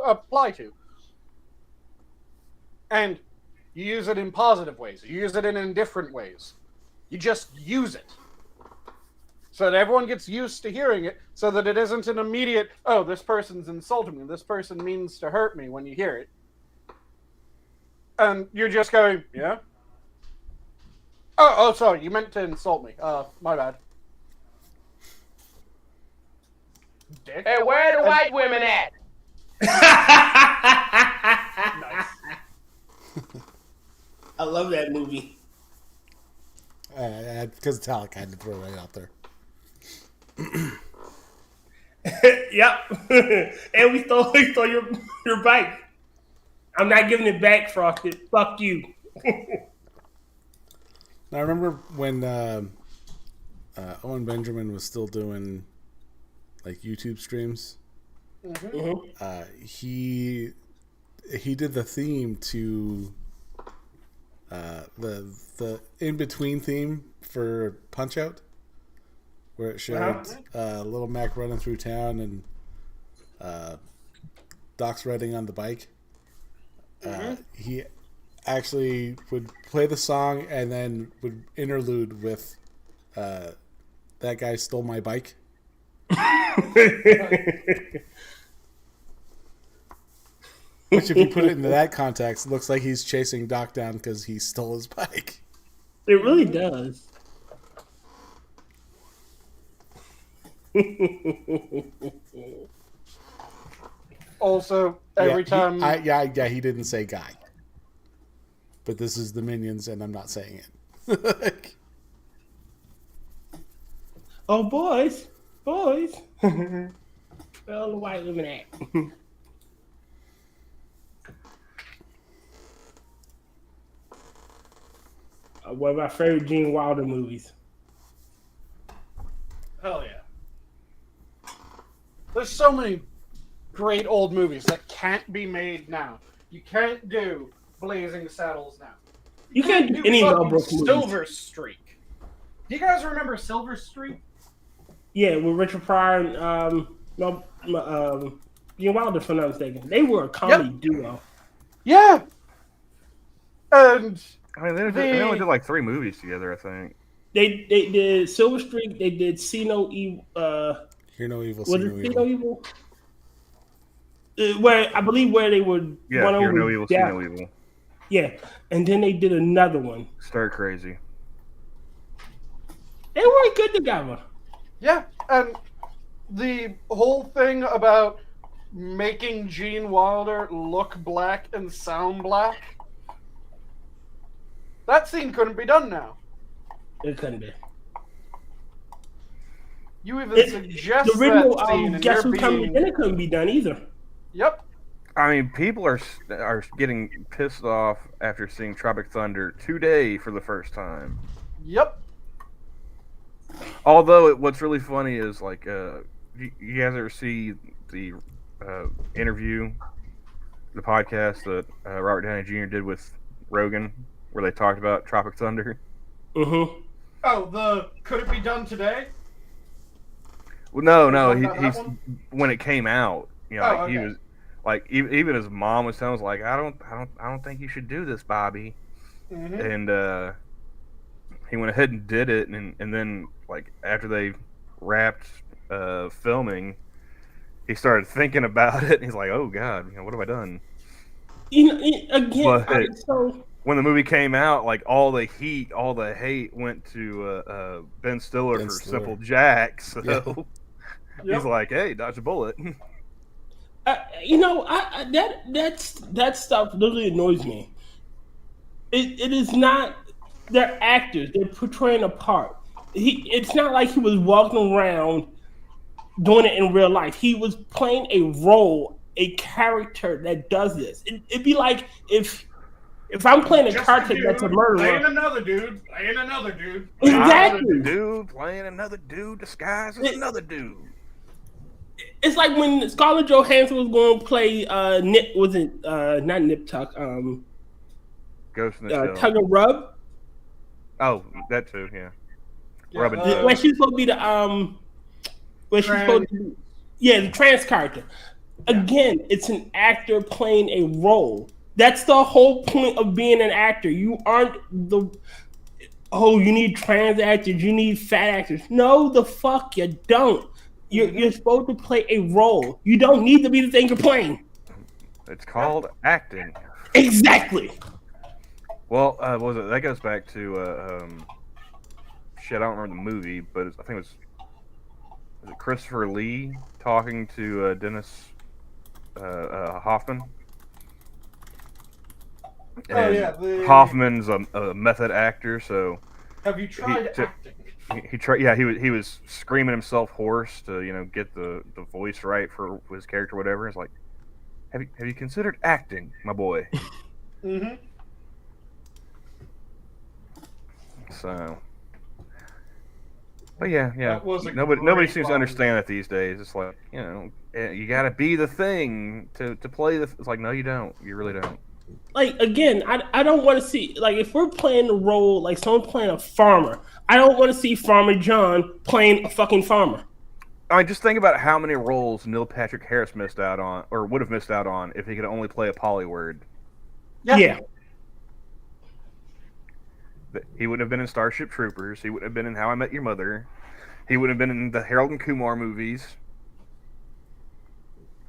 apply to. And you use it in positive ways. You use it in indifferent ways. You just use it. So that everyone gets used to hearing it, so that it isn't an immediate, "Oh, this person's insulting me. This person means to hurt me," when you hear it. And you're just going, "Yeah? Oh, sorry, you meant to insult me. My bad." Dick. Hey, where are the white women at? Nice. I love that movie. Because Talak had to throw it right out there. Yep. And we stole your bike. I'm not giving it back, Frosted. Fuck you. Now, I remember when Owen Benjamin was still doing like YouTube streams. Mm-hmm. He did the theme to the in between theme for Punch Out, where it showed Little Mac running through town and Doc's riding on the bike. He actually would play the song and then would interlude with "That guy stole my bike." Which, if you put it into that context, looks like he's chasing Doc down because he stole his bike. It really does. Also, every time... He didn't say guy. But this is the Minions, and I'm not saying it. Oh, boys. Where all the white women at? One of my favorite Gene Wilder movies. Hell yeah. There's so many great old movies that can't be made now. You can't do Blazing Saddles now. You can't do any Mel Brooks movies. Silver Streak. Do you guys remember Silver Streak? Yeah, with Richard Pryor and Gene Wilder, if I'm not mistaken. They were a comedy duo. Yeah. And I mean, they only did like 3 movies together, I think. They did Silver Streak. They did See No Evil. Hear No Evil, Was it See No Evil? Where I believe where they would Hear No Evil, See No Evil. Yeah, and then they did another one. Stir Crazy. They weren't good together. Yeah, and the whole thing about making Gene Wilder look black and sound black, that scene couldn't be done now. It couldn't be. You even suggest the original, that scene, and Guess you're Who's Coming to Dinner couldn't be done either. Yep. I mean, people are getting pissed off after seeing Tropic Thunder today for the first time. Yep. Although what's really funny is like, you guys ever see the interview, the podcast that Robert Downey Jr. did with Rogan, where they talked about Tropic Thunder? Mm-hmm. Oh, could it be done today? Well, no. He's when it came out, you know, okay. He was like, even his mom was telling us like, I don't think you should do this, Bobby. Mm-hmm. And he went ahead and did it, and then like after they wrapped filming, he started thinking about it, and he's like, oh God, what have I done? So when the movie came out, like all the hate went to Ben Stiller for Simple Jack, so he's like, hey, dodge a bullet. That stuff literally annoys me. It is not. They're actors. They're portraying a part. It's not like he was walking around doing it in real life. He was playing a role, a character that does this. It'd be like if I'm playing a character that's a murderer. Playing another dude. Exactly. Dude playing another dude disguised as another dude. It's like when Scarlett Johansson was going to play Nip, wasn't not Nip Tuck, Ghost in the Shell. Tug and Rub. Oh, that too, yeah. When she's supposed to be the the trans character. Again, it's an actor playing a role. That's the whole point of being an actor. You aren't you need trans actors, you need fat actors. No, the fuck you don't. You're supposed to play a role. You don't need to be the thing you're playing. It's called acting. Exactly. Well, what was it? That goes back to I don't remember the movie, but I think it was Christopher Lee talking to Dennis Hoffman. And Hoffman's a method actor, so have you tried acting? He tried. Yeah, he was screaming himself hoarse to get the voice right for his character, or whatever. It's like, have you considered acting, my boy? Mm-hmm. So, but yeah. Nobody seems to understand it these days. It's like you got to be the thing to play the. It's like, no, you don't. You really don't. Like, again, I don't want to see, like, if we're playing a role, like someone playing a farmer, I don't want to see Farmer John playing a fucking farmer. I mean, just think about how many roles Neil Patrick Harris missed out on, or would have missed out on, if he could only play a polyword. Yeah. He wouldn't have been in Starship Troopers. He wouldn't have been in How I Met Your Mother. He would have been in the Harold and Kumar movies.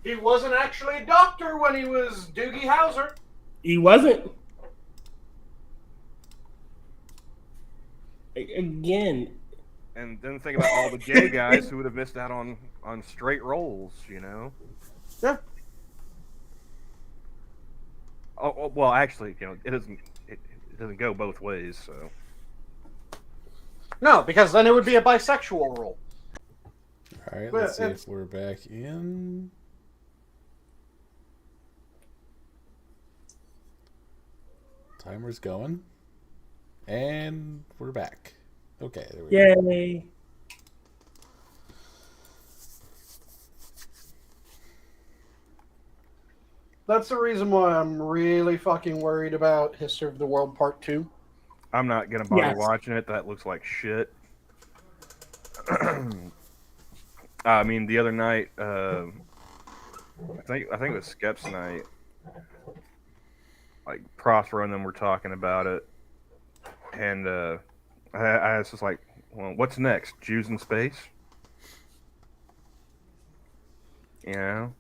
He wasn't actually a doctor when he was Doogie Howser. He wasn't. Again. And then think about all the gay guys who would have missed out on straight roles, Yeah. Oh well, actually, it doesn't go both ways, so. No, because then it would be a bisexual role. All right, let's see if we're back in. Timer's going. And we're back. Okay, there we go. Yay. That's the reason why I'm really fucking worried about History of the World Part 2. I'm not going to bother watching it. That looks like shit. I mean, the other night, I think it was Skep's night. Like, Prospero and them were talking about it. And I was just like, well, what's next? Jews in space? The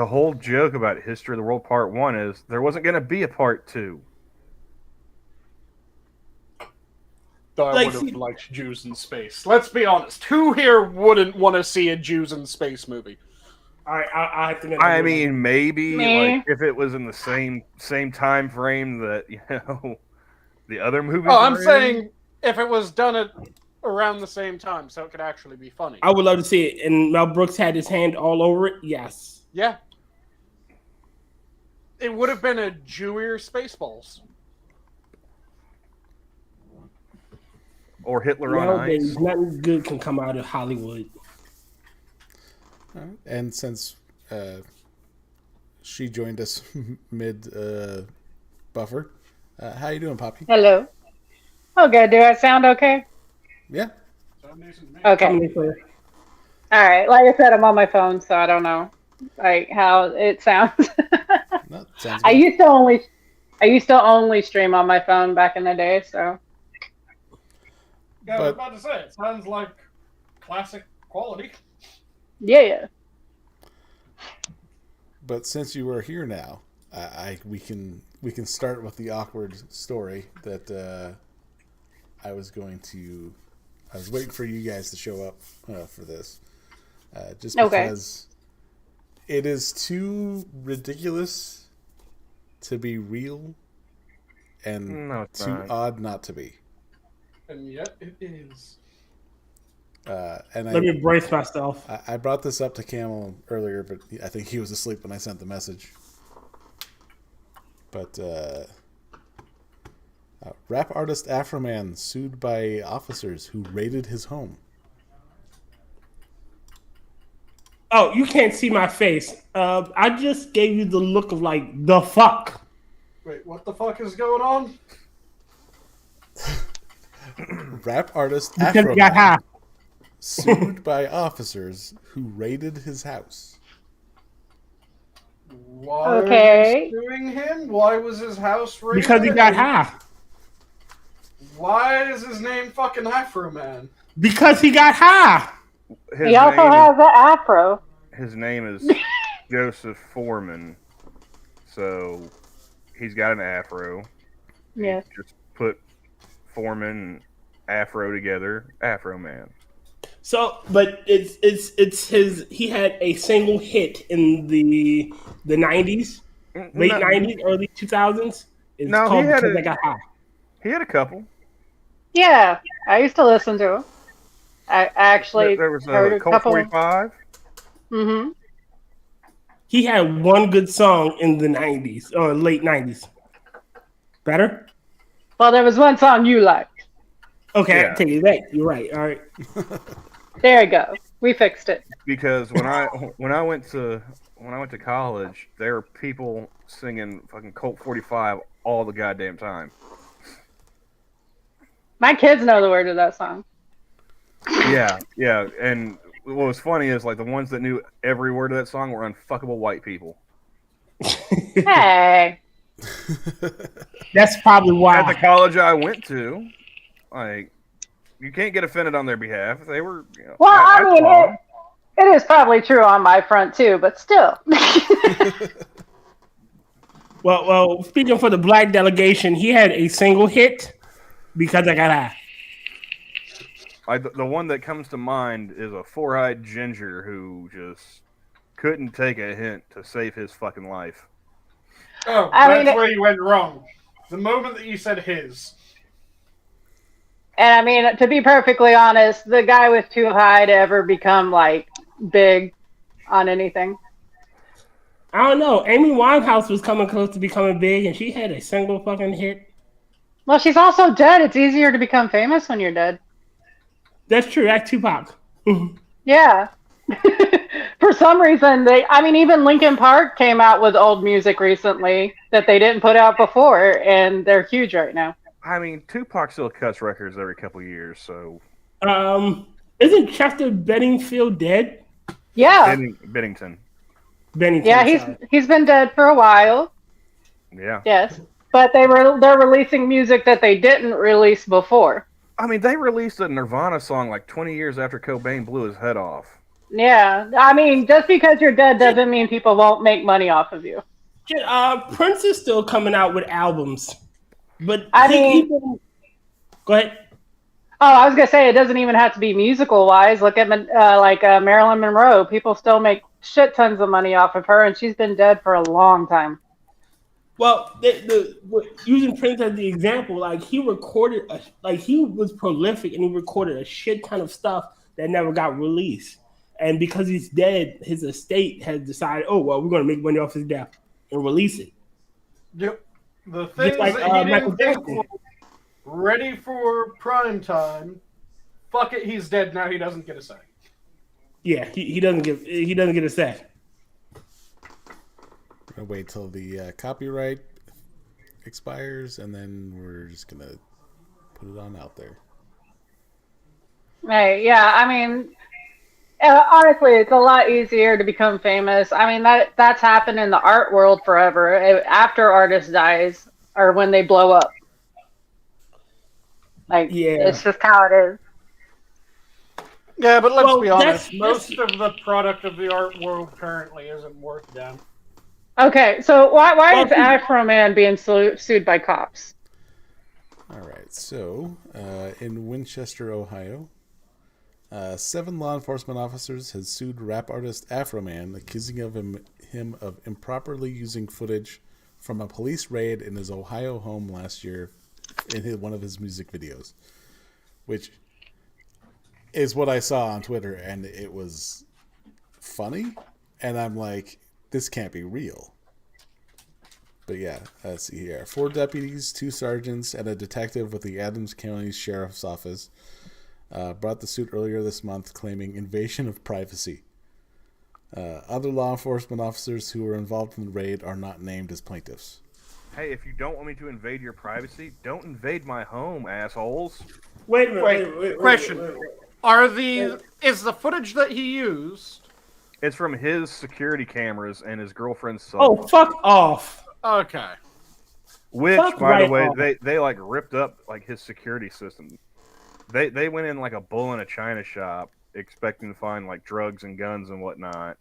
whole joke about History of the World Part 1 is there wasn't going to be a Part 2. I would have liked Jews in space. Let's be honest. Who here wouldn't want to see a Jews in space movie? All right, I have to. I mean, maybe like if it was in the same time frame that the other movies. Oh, I'm saying if it was done around the same time, so it could actually be funny. I would love to see it, and Mel Brooks had his hand all over it. Yes. Yeah. It would have been a Jewier Spaceballs. Or Hitler on Ice. Nothing good can come out of Hollywood. And since she joined us mid buffer, how you doing, Poppy? Hello. Okay, do I sound okay? Yeah. Okay. All right. Like I said, I'm on my phone, so I don't know like how it sounds. No, sounds good. I used to only stream on my phone back in the day, so. Yeah, I was about to say, it sounds like classic quality. Yeah. But since you are here now, we can start with the awkward story that I was waiting for you guys to show up for this, just because it is too ridiculous to be real and too odd not to be. And yet it is. And Let me brace myself. I brought this up to Camel earlier, but I think he was asleep when I sent the message. But rap artist Afroman sued by officers who raided his home. Oh, you can't see my face. I just gave you the look of like, the fuck. Wait, what the fuck is going on? Rap artist Because you got high. Afroman sued by officers who raided his house. Why Okay. are they suing him? Why was his house raided? Because he got high. Why is his name fucking Afro Man? Because he got high. He also has an afro. His name is Joseph Foreman. So he's got an afro. Yeah. Just put Foreman and Afro together. Afro Man. So, but it's his. He had a single hit in the 90s, late 90s, early 2000s. It's No, called he had Because a- I Got High. He had a couple. Yeah, I used to listen to him. I actually There was heard a a Colt couple. 45. Mm-hmm. He had one good song in the 90s or late 90s. Better? Well, there was one song you liked. Okay, Yeah. I take it back. You're right. All right. There you go. We fixed it. Because when I went to college, there were people singing fucking Colt 45 all the goddamn time. My kids know the word of that song. Yeah, yeah. And what was funny is like the ones that knew every word of that song were unfuckable white people. Hey. That's probably why. At the college I went to, like, you can't get offended on their behalf. They were. You know, Well, I mean, saw 'em. it is probably true on my front too, but still. Well, speaking for the black delegation, he had a single hit, Because I Got High. The one that comes to mind is a four-eyed ginger who just couldn't take a hint to save his fucking life. Oh, I mean, where you went wrong. The moment that you said his. And I mean, to be perfectly honest, the guy was too high to ever become like big on anything. I don't know. Amy Winehouse was coming close to becoming big, and she had a single fucking hit. Well, she's also dead. It's easier to become famous when you're dead. That's true. That's Tupac. Yeah. For some reason, even Linkin Park came out with old music recently that they didn't put out before, and they're huge right now. I mean, Tupac still cuts records every couple of years, so. Isn't Chester Benningfield dead? Yeah. Bennington. Bennington. Yeah, he's been dead for a while. Yeah. Yes. But they're releasing music that they didn't release before. I mean, they released a Nirvana song like 20 years after Cobain blew his head off. Yeah. I mean, just because you're dead doesn't mean people won't make money off of you. Prince is still coming out with albums. But go ahead. Oh, I was gonna say it doesn't even have to be musical wise. Look at Marilyn Monroe. People still make shit tons of money off of her, and she's been dead for a long time. Well, using Prince as the example, like he recorded, he was prolific and he recorded a shit ton of stuff that never got released. And because he's dead, his estate has decided, oh well, we're going to make money off his death and release it. Yep. The things like, that he Michael didn't think Jackson. were ready for prime time. Fuck it, he's dead now. He doesn't get a say. Yeah, he doesn't get a say. We're gonna wait till the copyright expires, and then we're just gonna put it on out there. Right? Yeah. I mean, honestly, it's a lot easier to become famous. I mean, that's happened in the art world forever. After artist dies, or when they blow up. It's just how it is. Yeah, but let's be honest. that's- Most of the product of the art world currently isn't worth damn. Okay, so why is Afro Man being sued by cops? All right, so in Winchester, Ohio, 7 law enforcement officers has sued rap artist Afroman, accusing him of improperly using footage from a police raid in his Ohio home last year in one of his music videos. which is what I saw on Twitter, and it was funny. And I'm like, this can't be real. But yeah, let's see here. 4 deputies, 2 sergeants, and a detective with the Adams County Sheriff's Office brought the suit earlier this month, claiming invasion of privacy. Other law enforcement officers who were involved in the raid are not named as plaintiffs. Hey, if you don't want me to invade your privacy, don't invade my home, assholes. Wait a minute. Question. Is the footage that he used? It's from his security cameras and his girlfriend's cell phone. Fuck off. Okay. Which, Fuck by the right way, off. they like ripped up like his security system. They went in like a bull in a china shop, expecting to find like drugs and guns and whatnot.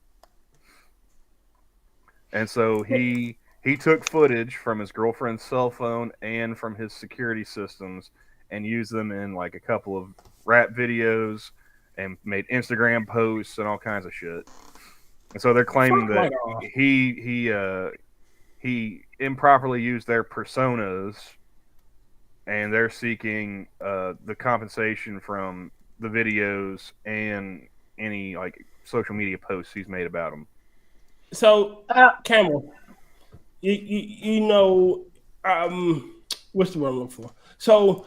And so he took footage from his girlfriend's cell phone and from his security systems and used them in like a couple of rap videos and made Instagram posts and all kinds of shit. And so they're claiming Fuck that right off. he improperly used their personas, and they're seeking the compensation from the videos and any like social media posts he's made about them. So, Cameron, you know, what's the word I'm looking for? So,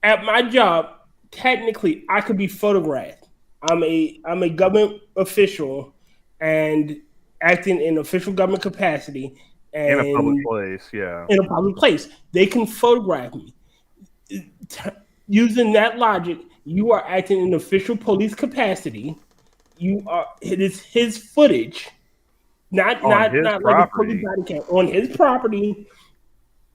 at my job, technically, I could be photographed. I'm a government official and acting in official government capacity. And In a public place, yeah. In a public place. They can photograph me. Using that logic, you are acting in official police capacity. It is his footage. Not like a police body cam on his property.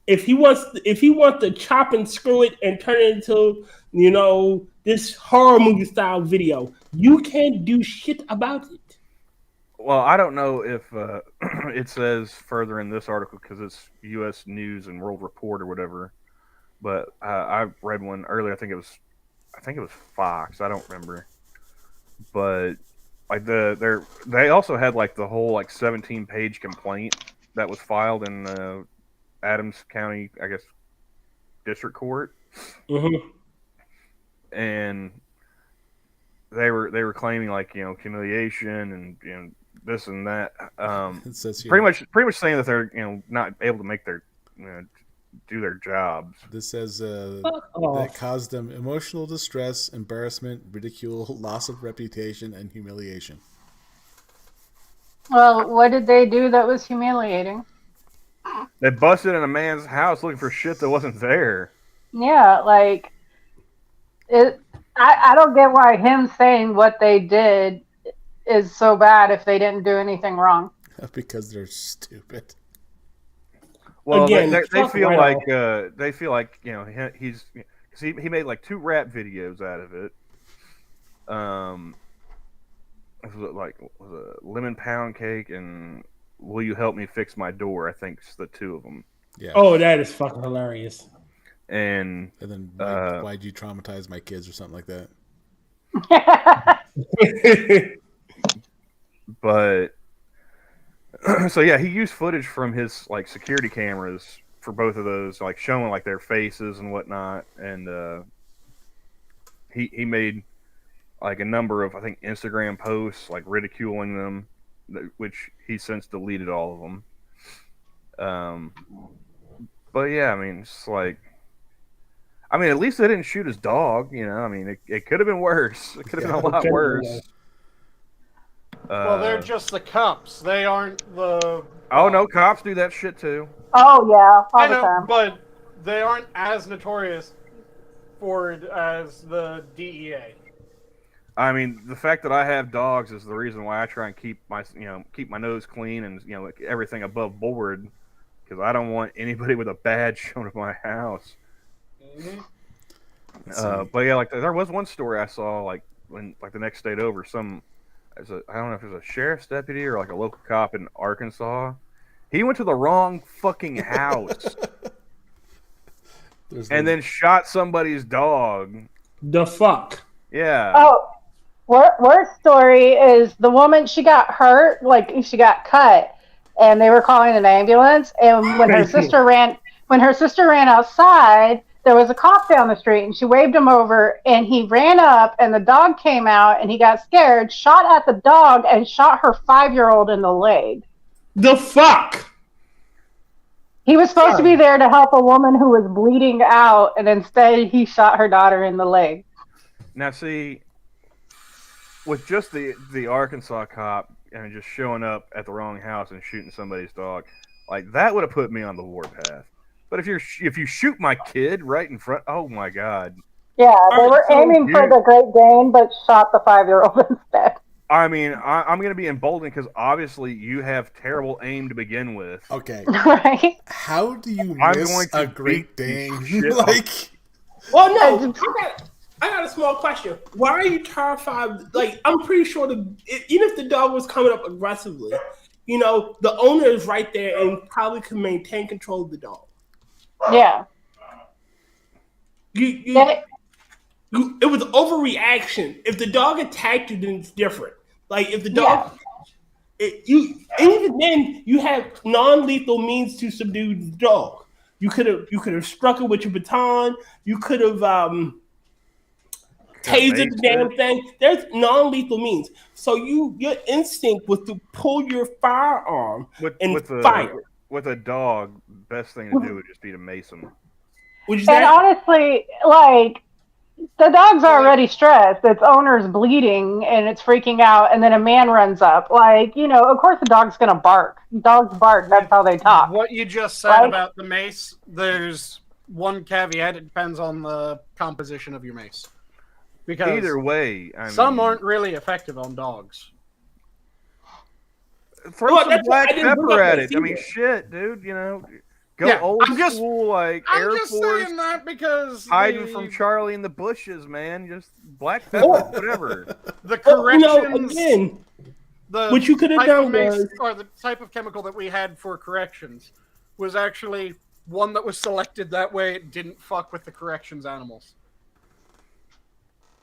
If he wants to chop and screw it and turn it into, you know, this horror movie style video, you can't do shit about it. Well, I don't know if it says further in this article because it's U.S. News and World Report or whatever. But I read one earlier. I think it was Fox. I don't remember. But like they also had like the whole like 17-page complaint that was filed in Adams County, I guess, District Court. Mm-hmm. And they were claiming like, you know, humiliation and, you know, this and that. It says here, pretty much saying that they're, you know, not able to make their, you know, do their jobs. This says that caused them emotional distress, embarrassment, ridicule, loss of reputation, and humiliation. Well, what did they do that was humiliating? They busted in a man's house looking for shit that wasn't there. Yeah, like it. I don't get why him saying what they did is so bad if they didn't do anything wrong. Because they're stupid. Well, Again, they feel right like they feel like, you know, he's because he made like 2 rap videos out of it. Was it Lemon Pound Cake and Will You Help Me Fix My Door? I think it's the 2 of them. Yeah. Oh, that is fucking hilarious. And then why'd you traumatize my kids or something like that? But so yeah, he used footage from his like security cameras for both of those, like showing like their faces and whatnot. And he made like a number of, I think, Instagram posts like ridiculing them, which he since deleted all of them. But yeah, I mean, it's like, I mean, at least they didn't shoot his dog. You know, I mean, it could have been worse. It could have been a lot worse. Well, they're just the cops. They aren't the. Oh no, cops do that shit too. Oh yeah, all I the know, time. but they aren't as notorious for it as the DEA. I mean, the fact that I have dogs is the reason why I try and keep my nose clean and, you know, like everything above board, because I don't want anybody with a badge shown at my house. Mm-hmm. But yeah, like there was one story I saw like when like the next state over, I don't know if it was a sheriff's deputy or like a local cop in Arkansas. He went to the wrong fucking house and then shot somebody's dog. The fuck? Yeah. Oh, worst story is the woman, she got hurt, like she got cut, and they were calling an ambulance. And when her sister ran outside, there was a cop down the street, and she waved him over, and he ran up, and the dog came out, and he got scared, shot at the dog, and shot her 5-year-old in the leg. The fuck? He was supposed to be there to help a woman who was bleeding out, and instead he shot her daughter in the leg. Now, see, with just the Arkansas cop and just showing up at the wrong house and shooting somebody's dog, like that would have put me on the warpath. But if you shoot my kid right in front, oh my god! Yeah, they were aiming for the Great Dane, but shot the 5-year-old instead. I mean, I'm going to be emboldened because obviously you have terrible aim to begin with. Okay. Right? How do you I'm miss going to a Great Dane? like, Well, no, I got a small question. Why are you terrified? Like, I'm pretty sure even if the dog was coming up aggressively, you know, the owner is right there and probably can maintain control of the dog. Yeah. It was overreaction. If the dog attacked you, then it's different. Like if the dog, even then you have non-lethal means to subdue the dog. You could have struck it with your baton. You could have tasered the damn thing. There's non-lethal means. So your instinct was to pull your firearm and fire. With a dog, best thing to do would just be to mace him. And honestly, like, the dog's already stressed. Its owner's bleeding and it's freaking out, and then a man runs up. Like, you know, of course the dog's going to bark. Dogs bark. That's how they talk. What you just said about the mace, there's one caveat. It depends on the composition of your mace. Because either way, some aren't really effective on dogs. Throw some black pepper at it. I mean, shit, dude, you know. Go old school, like Air Force. I'm just saying that because hiding from Charlie in the bushes, man. Just black pepper, whatever. The corrections, again, what you could have done or the type of chemical that we had for corrections was actually one that was selected that way. It didn't fuck with the corrections animals.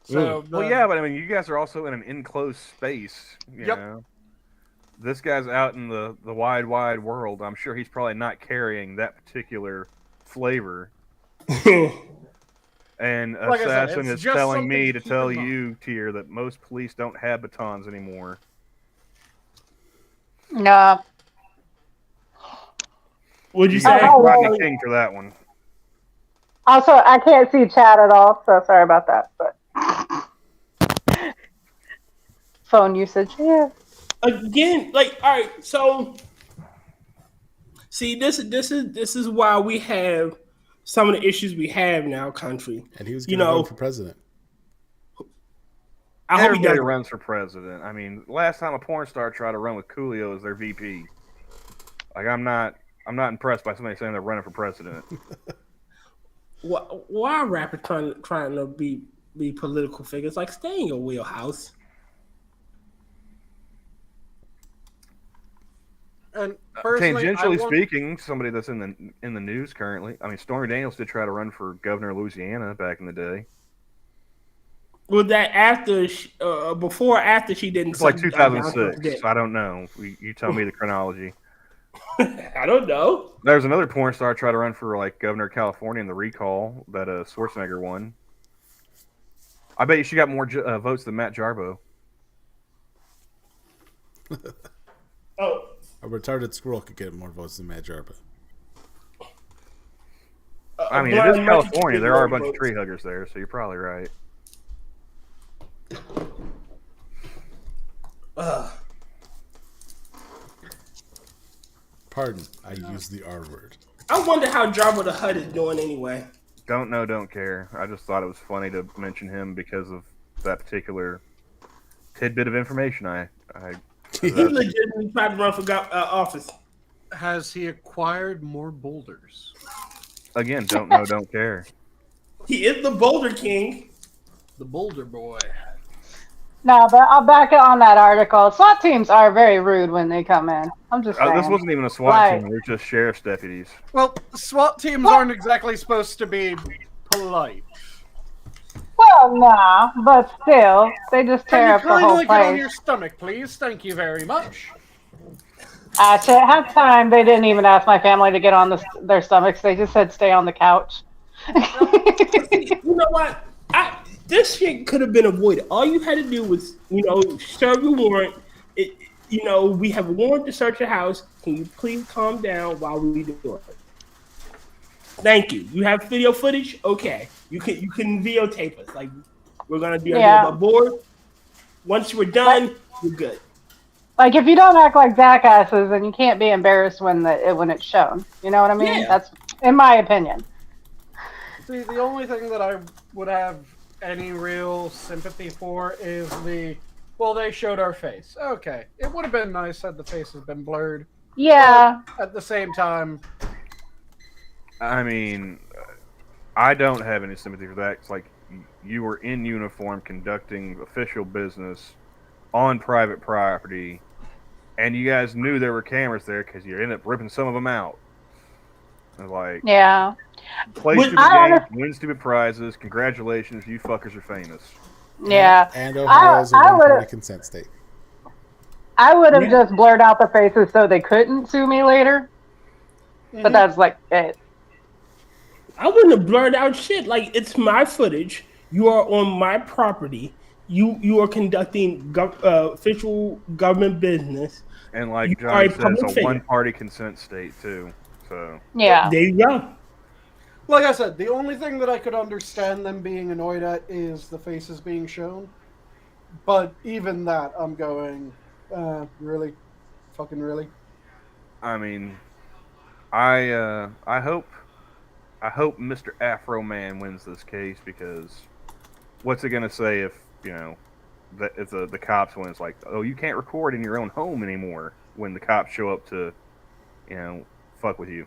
So, well, yeah, but I mean, you guys are also in an enclosed space. You know? This guy's out in the wide world. I'm sure he's probably not carrying that particular flavor. And like Assassin is telling me to tell you, Tier, that most police don't have batons anymore. No. Would you say Rodney King for that one? Also, I can't see chat at all, so sorry about that. But phone usage, yeah. Again, like, all right, so see, this is why we have some of the issues we have in our country. And he was going to run for president. I hope he runs for president. I mean, last time a porn star tried to run with Coolio as their VP. Like, I'm not impressed by somebody saying they're running for president. Why are rappers trying to be political figures? Like, stay in your wheelhouse. And tangentially speaking, somebody that's in the news currently. I mean, Stormy Daniels did try to run for governor of Louisiana back in the day. Was that after, before or after she didn't? It's like 2006. I don't know. You tell me the chronology. I don't know. There's another porn star tried to run for like governor of California in the recall that Schwarzenegger won. I bet you she got more votes than Matt Jarbo. Oh. A retarded squirrel could get more votes than Matt Jarbo. I mean, it is California. There are a bunch of tree huggers there, so you're probably right. Pardon, I used the R word. I wonder how Jabba the Hutt is doing anyway. Don't know, don't care. I just thought it was funny to mention him because of that particular tidbit of information I He legitimately tried to run for office. Has he acquired more boulders? Again, don't know, don't care. He is the Boulder King. The Boulder Boy. No, but I'll back it on that article. SWAT teams are very rude when they come in. I'm just saying. This wasn't even a SWAT team. They're just sheriff's deputies. Well, SWAT teams aren't exactly supposed to be polite. Well, nah, but still, they just tear up the whole place. Get on your stomach, please. Thank you very much. Actually, at halftime, they didn't even ask my family to get on their stomachs. They just said stay on the couch. You know what? This shit could have been avoided. All you had to do was, serve your warrant. We have a warrant to search your house. Can you please calm down while we do it? Thank you. You have video footage? Okay. You can videotape us. Like, we're gonna do our board. Once we're done, you're good. Like, if you don't act like jackasses, then you can't be embarrassed when it's shown. You know what I mean? Yeah. That's in my opinion. See, the only thing that I would have any real sympathy for is they showed our face. Okay. It would have been nice had the face has been blurred. Yeah. But at the same time, I mean, I don't have any sympathy for that. It's like you were in uniform conducting official business on private property, and you guys knew there were cameras there because you ended up ripping some of them out. And like, yeah. Play stupid games, win stupid prizes. Congratulations, you fuckers are famous. Yeah. And Ohio is a one-party consent state. I would have just blurred out the faces so they couldn't sue me later. But that's like it. I wouldn't have blurred out shit. Like, it's my footage. You are on my property. You are conducting official government business. And like John said, it's a one-party consent state too. So yeah, there you go. Like I said, the only thing that I could understand them being annoyed at is the faces being shown. But even that, I'm going, really? Fucking really? I mean, I hope Mr. Afro Man wins this case, because what's it gonna say if the cops when it's like, oh, you can't record in your own home anymore when the cops show up to fuck with you.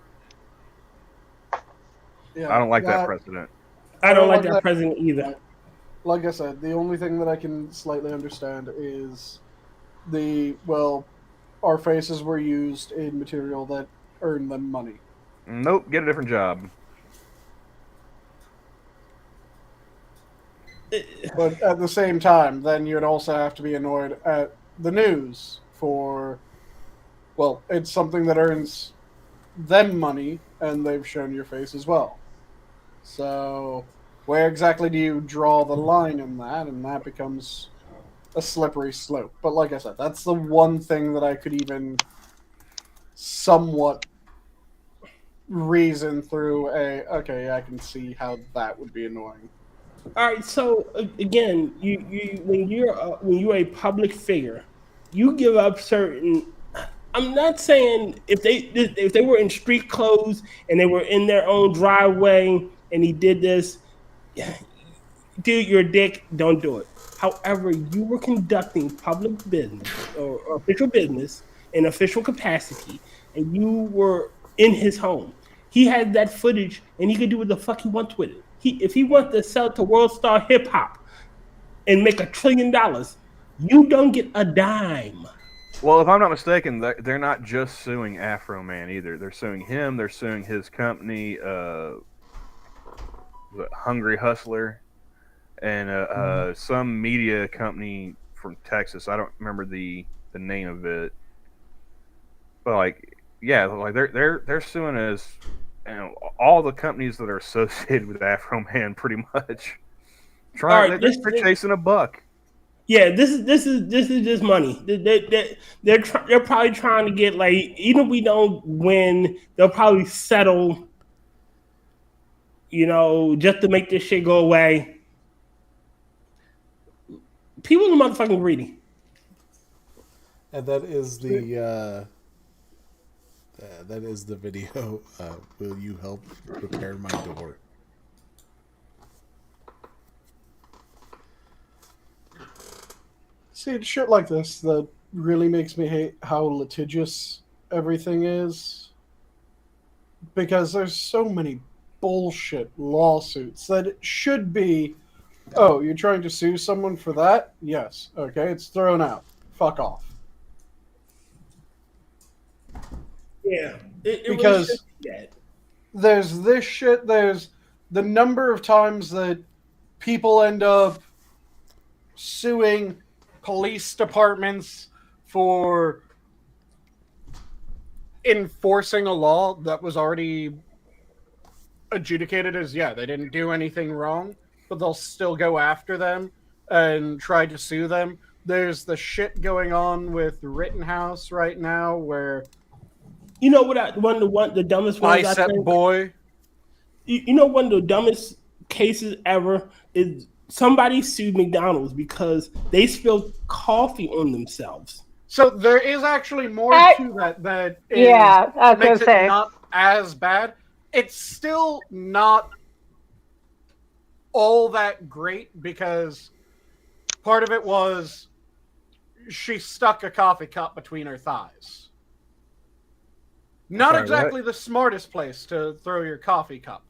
Yeah, I don't like that precedent. I don't like that precedent either. Like I said, the only thing that I can slightly understand is our faces were used in material that earned them money. Nope, get a different job. But at the same time, then you'd also have to be annoyed at the news for, it's something that earns them money, and they've shown your face as well. So, where exactly do you draw the line in that? And that becomes a slippery slope. But like I said, that's the one thing that I could even somewhat reason through I can see how that would be annoying. All right, so again, when you're a public figure, you give up certain. I'm not saying if they were in street clothes and they were in their own driveway and he did this, dude, you're a dick. Don't do it. However, you were conducting public business or official business in official capacity, and you were in his home. He had that footage, and he could do what the fuck he wants with it. If he wants to sell it to World Star Hip Hop and make $1 trillion, you don't get a dime. Well, if I'm not mistaken, they're not just suing Afro Man either. They're suing him. They're suing his company, Hungry Hustler, and some media company from Texas. I don't remember the name of it, but they're suing as all the companies that are associated with Afro Man, pretty much. They're chasing a buck. Yeah, this is just money. They're probably trying to get, like, even if we don't win, they'll probably settle, just to make this shit go away. People are motherfucking greedy. And that is the video. Will you help repair my door? See, shit like this that really makes me hate how litigious everything is. Because there's so many bullshit lawsuits that it should be, oh, you're trying to sue someone for that? Yes. Okay, it's thrown out. Fuck off. Yeah. Because there's this shit, there's the number of times that people end up suing police departments for enforcing a law that was already adjudicated as, yeah, they didn't do anything wrong, but they'll still go after them and try to sue them. There's the shit going on with Rittenhouse right now where... You know what? One of the dumbest ones I Bicep think. Boy. You know, one of the dumbest cases ever is somebody sued McDonald's because they spilled coffee on themselves. So there is actually more to that is, yeah, I was makes gonna say. it not as bad. It's still not all that great because part of it was she stuck a coffee cup between her thighs. Not Sorry, exactly the smartest place to throw your coffee cup.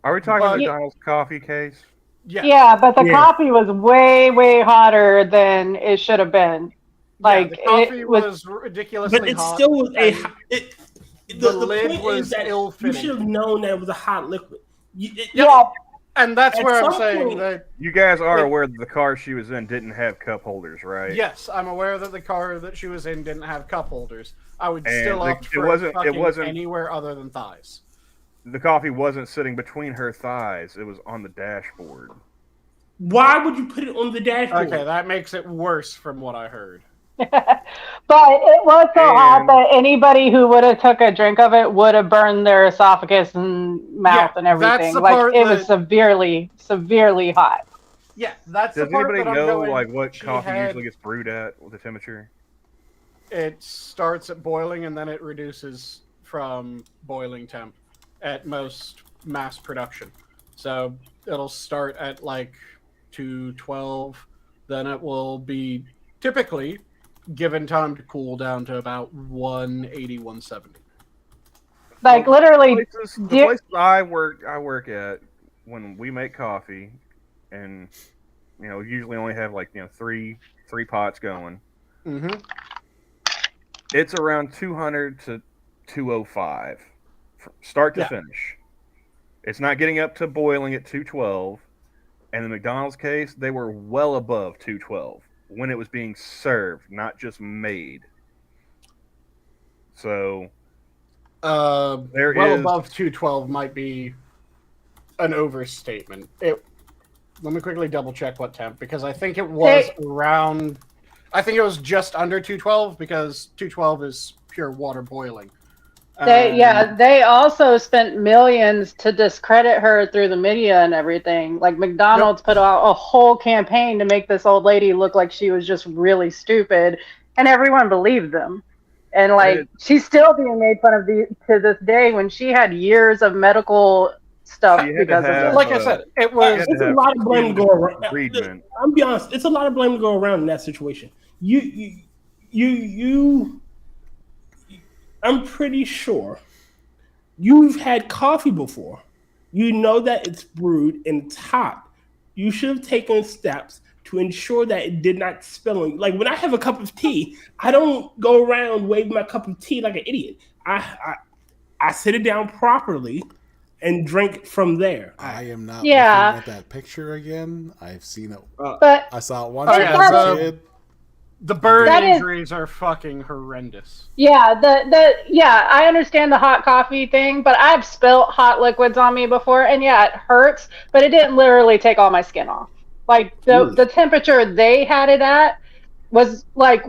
Are we talking But- McDonald's coffee case? Yes. Yeah, but the Yeah. coffee was way, way hotter than it should have been. Like, the coffee it was, was- ridiculously But it hot. still was and the lid point was is that you ill-fitting. should have known that it was a hot liquid. Yeah, And that's At where I'm some saying point- that, You guys are Wait. aware that the car she was in didn't have cup holders, right? yes, I'm aware that the car that she was in didn't have cup holders. I would And still it opt for wasn't- it fucking wasn't- anywhere other than thighs. The coffee wasn't sitting between her thighs. It was on the dashboard. Why would you put it on the dashboard? Okay, that makes it worse from what I heard. but it was so hot And- that anybody who would have took a drink of it would have burned their esophagus and mouth Yeah, and that's everything. the Like, part it was that- severely, severely hot. Yeah, that's Does the part anybody that I'm know going, like what she coffee had- usually gets brewed at with the temperature? It starts at boiling and then it reduces from boiling temp at most mass production. So it'll start at like 212, then it will be typically given time to cool down to about 180, 170. Like, literally, The Dear- places I work at, when we make coffee, and usually only have like three pots going. Mm-hmm. It's around 200 to 205, from start to Yeah. finish. It's not getting up to boiling at 212. And in the McDonald's case, they were well above 212 when it was being served, not just made. So There well is- above 212 might be an overstatement. Let me quickly double check what temp, because I think it was around. I think it was just under 212 because 212 is pure water boiling. they also spent millions to discredit her through the media and everything. Like, McDonald's put out a whole campaign to make this old lady look like she was just really stupid, and everyone believed them. And like, she's still being made fun of to this day when she had years of medical stuff She had to because of have, this. Like I said, it was. had It's to a have lot of blame to go around. treatment. I'll be honest. It's a lot of blame to go around in that situation. I'm pretty sure you've had coffee before. You know that it's brewed and it's hot. You should have taken steps to ensure that it did not spill on you. Like, when I have a cup of tea, I don't go around waving my cup of tea like an idiot. I sit it down properly and drink from there. I am not Yeah. looking at that picture again. I've seen it. But I saw it once Oh, when yeah, I was a the- kid. The burn That is- injuries are fucking horrendous. yeah, I understand the hot coffee thing, but I've spilt hot liquids on me before, and yeah, it hurts, but it didn't literally take all my skin off. Like, the temperature they had it at was like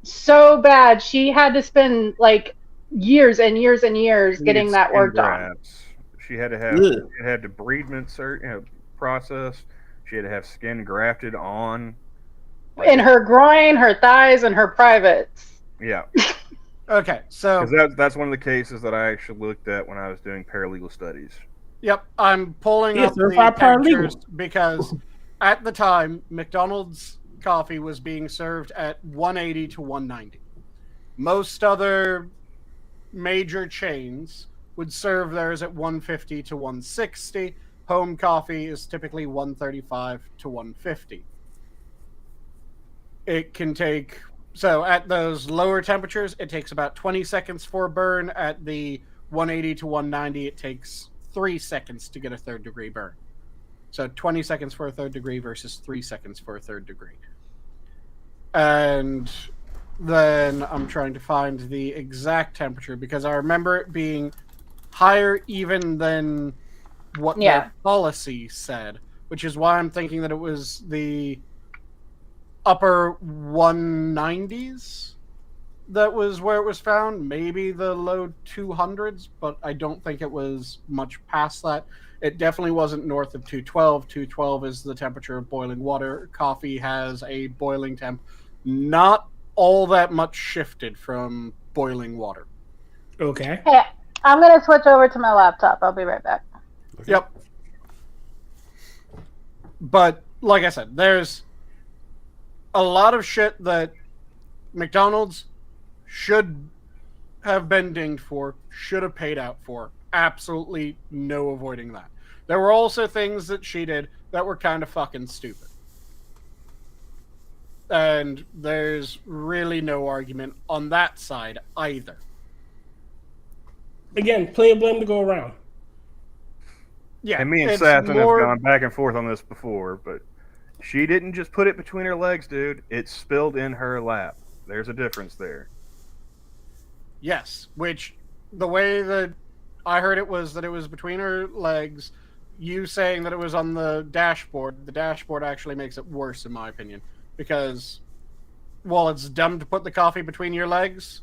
so bad. She had to spend like years and years and years getting Needed that skin worked on. grafts. She had to have Ugh. it had debridement process. She had to have skin grafted on. In her groin, her thighs, and her privates. Yeah, Okay, so because that's one of the cases that I actually looked at when I was doing paralegal studies. yep, I'm pulling Yeah, up the certified paralegal. temperatures because at the time, McDonald's coffee was being served at 180 to 190. Most other major chains would serve theirs at 150 to 160. Home coffee is typically 135 to 150. It can take, so at those lower temperatures, it takes about 20 seconds for a burn. At the 180 to 190, it takes 3 seconds to get a third degree burn. So 20 seconds for a third degree versus 3 seconds for a third degree. And then I'm trying to find the exact temperature because I remember it being higher even than what Yeah. their policy said, which is why I'm thinking that it was the upper 190s that was where it was found, maybe the low 200s, but I don't think it was much past that. It definitely wasn't north of 212. 212 is the temperature of boiling water. Coffee has a boiling temp not all that much shifted from boiling water. Okay. Hey, I'm going to switch over to my laptop. I'll be right back. Okay. Yep. But like I said, there's a lot of shit that McDonald's should have been dinged for, should have paid out for. Absolutely no avoiding that. There were also things that she did that were kind of fucking stupid. And there's really no argument on that side either. Again, plenty of blame to go around. Yeah, And me and it's Sathan more- have gone back and forth on this before, but she didn't just put it between her legs, dude. It spilled in her lap. There's a difference there. Yes, which the way that I heard it was that it was between her legs. You saying that it was on the dashboard actually makes it worse, in my opinion. Because while it's dumb to put the coffee between your legs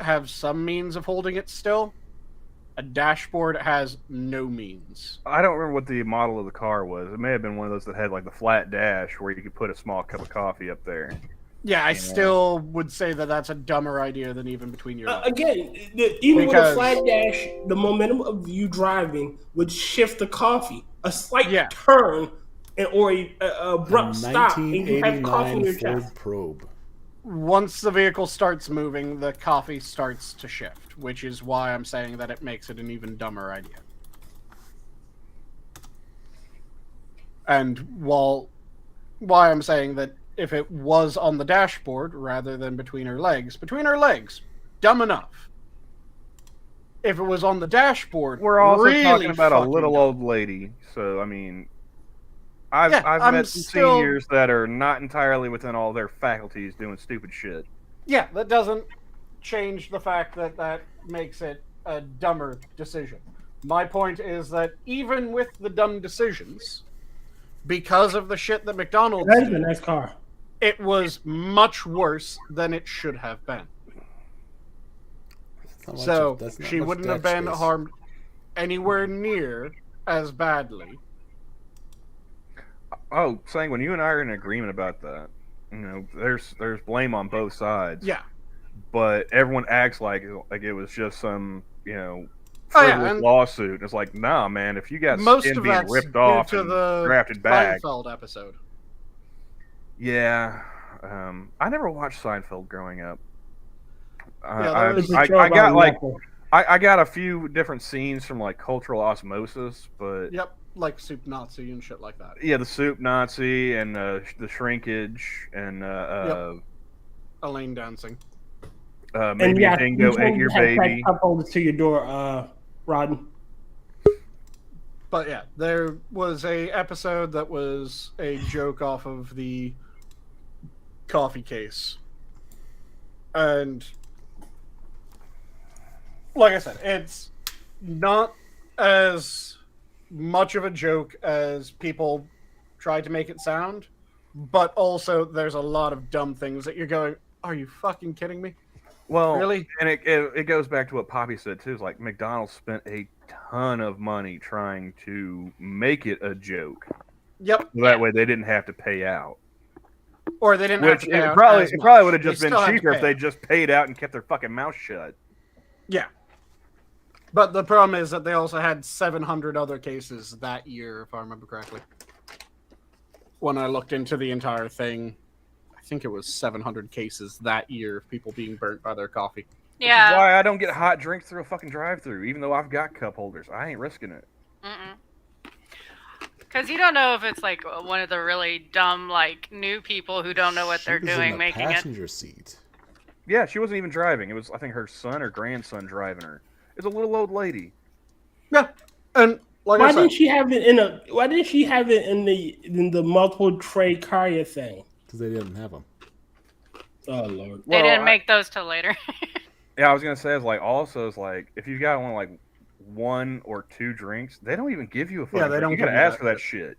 have some means of holding it still. A dashboard has no means. I don't remember what the model of the car was. It may have been one of those that had like the flat dash where you could put a small cup of coffee up there. Yeah, I still would say that that's a dumber idea than even between your legs. Again, even with Because- a flat dash, the momentum of you driving would shift the coffee. A slight Yeah. turn or a abrupt stop, and you have coffee in 1989 your Ford chest. Probe. Once the vehicle starts moving, the coffee starts to shift, which is why I'm saying that it makes it an even dumber idea. And why I'm saying that if it was on the dashboard rather than between her legs, dumb enough. If it was on the dashboard, We're also really talking about a fucking little dumb. old lady, so I mean, I've I'm met some still- seniors that are not entirely within all their faculties doing stupid shit. Yeah, that doesn't change the fact that that makes it a dumber decision. My point is that even with the dumb decisions, because of the shit that McDonald's That is a did, nice car. it was much worse than it should have been. That's not So much- that's not she much wouldn't have deck been space. harmed anywhere near as badly. Oh, Sanguine, you and I are in agreement about that. You know, there's blame on both sides. Yeah. But everyone acts like it was just some, you know, Oh, yeah, frivolous and- lawsuit. It's like, nah, man, if you got Most skin of being that's ripped due off to and the drafted back, Seinfeld episode. yeah. I never watched Seinfeld growing up. Yeah, It's a I show got about like nothing. I got a few different scenes from like cultural osmosis, but Yep, like Soup Nazi and shit like that. yeah, the soup Nazi and the shrinkage and Elaine dancing. And maybe yeah, a dingo you ate your have baby. cup holders to your door, Rodden. But yeah, there was a episode that was a joke off of the coffee case. And like I said, it's not as much of a joke as people try to make it sound, but also there's a lot of dumb things that you're going, are you fucking kidding me? Well, Really? and it goes back to what Poppy said too. It's like McDonald's spent a ton of money trying to make it a joke. Yep. So that way they didn't have to pay out. Or they didn't have Which to pay out probably as it probably much. would have just They been still had to cheaper if pay they out. just paid out and kept their fucking mouth shut. Yeah. But the problem is that they also had 700 other cases that year, if I remember correctly. When I looked into the entire thing, I think it was 700 cases that year of people being burnt by their coffee. Which is Yeah. why I don't get hot drinks through a fucking drive-through, even though I've got cup holders. I ain't risking it. Because you don't know if it's like one of the really dumb, like new people who don't know what they're She was in doing the making it. passenger seat. Yeah, she wasn't even driving. It was, I think, her son or grandson driving her. It's a little old lady. Yeah. And like Why I said, didn't she have it in a? Why didn't she have it in the multiple tray carrier thing? Because they didn't have them. Oh Lord. They Well, didn't make those till later. Yeah, I was gonna say is like also is like if you got only like 1 or 2 drinks, they don't even give you a fucking they drink. don't You give gotta you ask that for that shit. shit.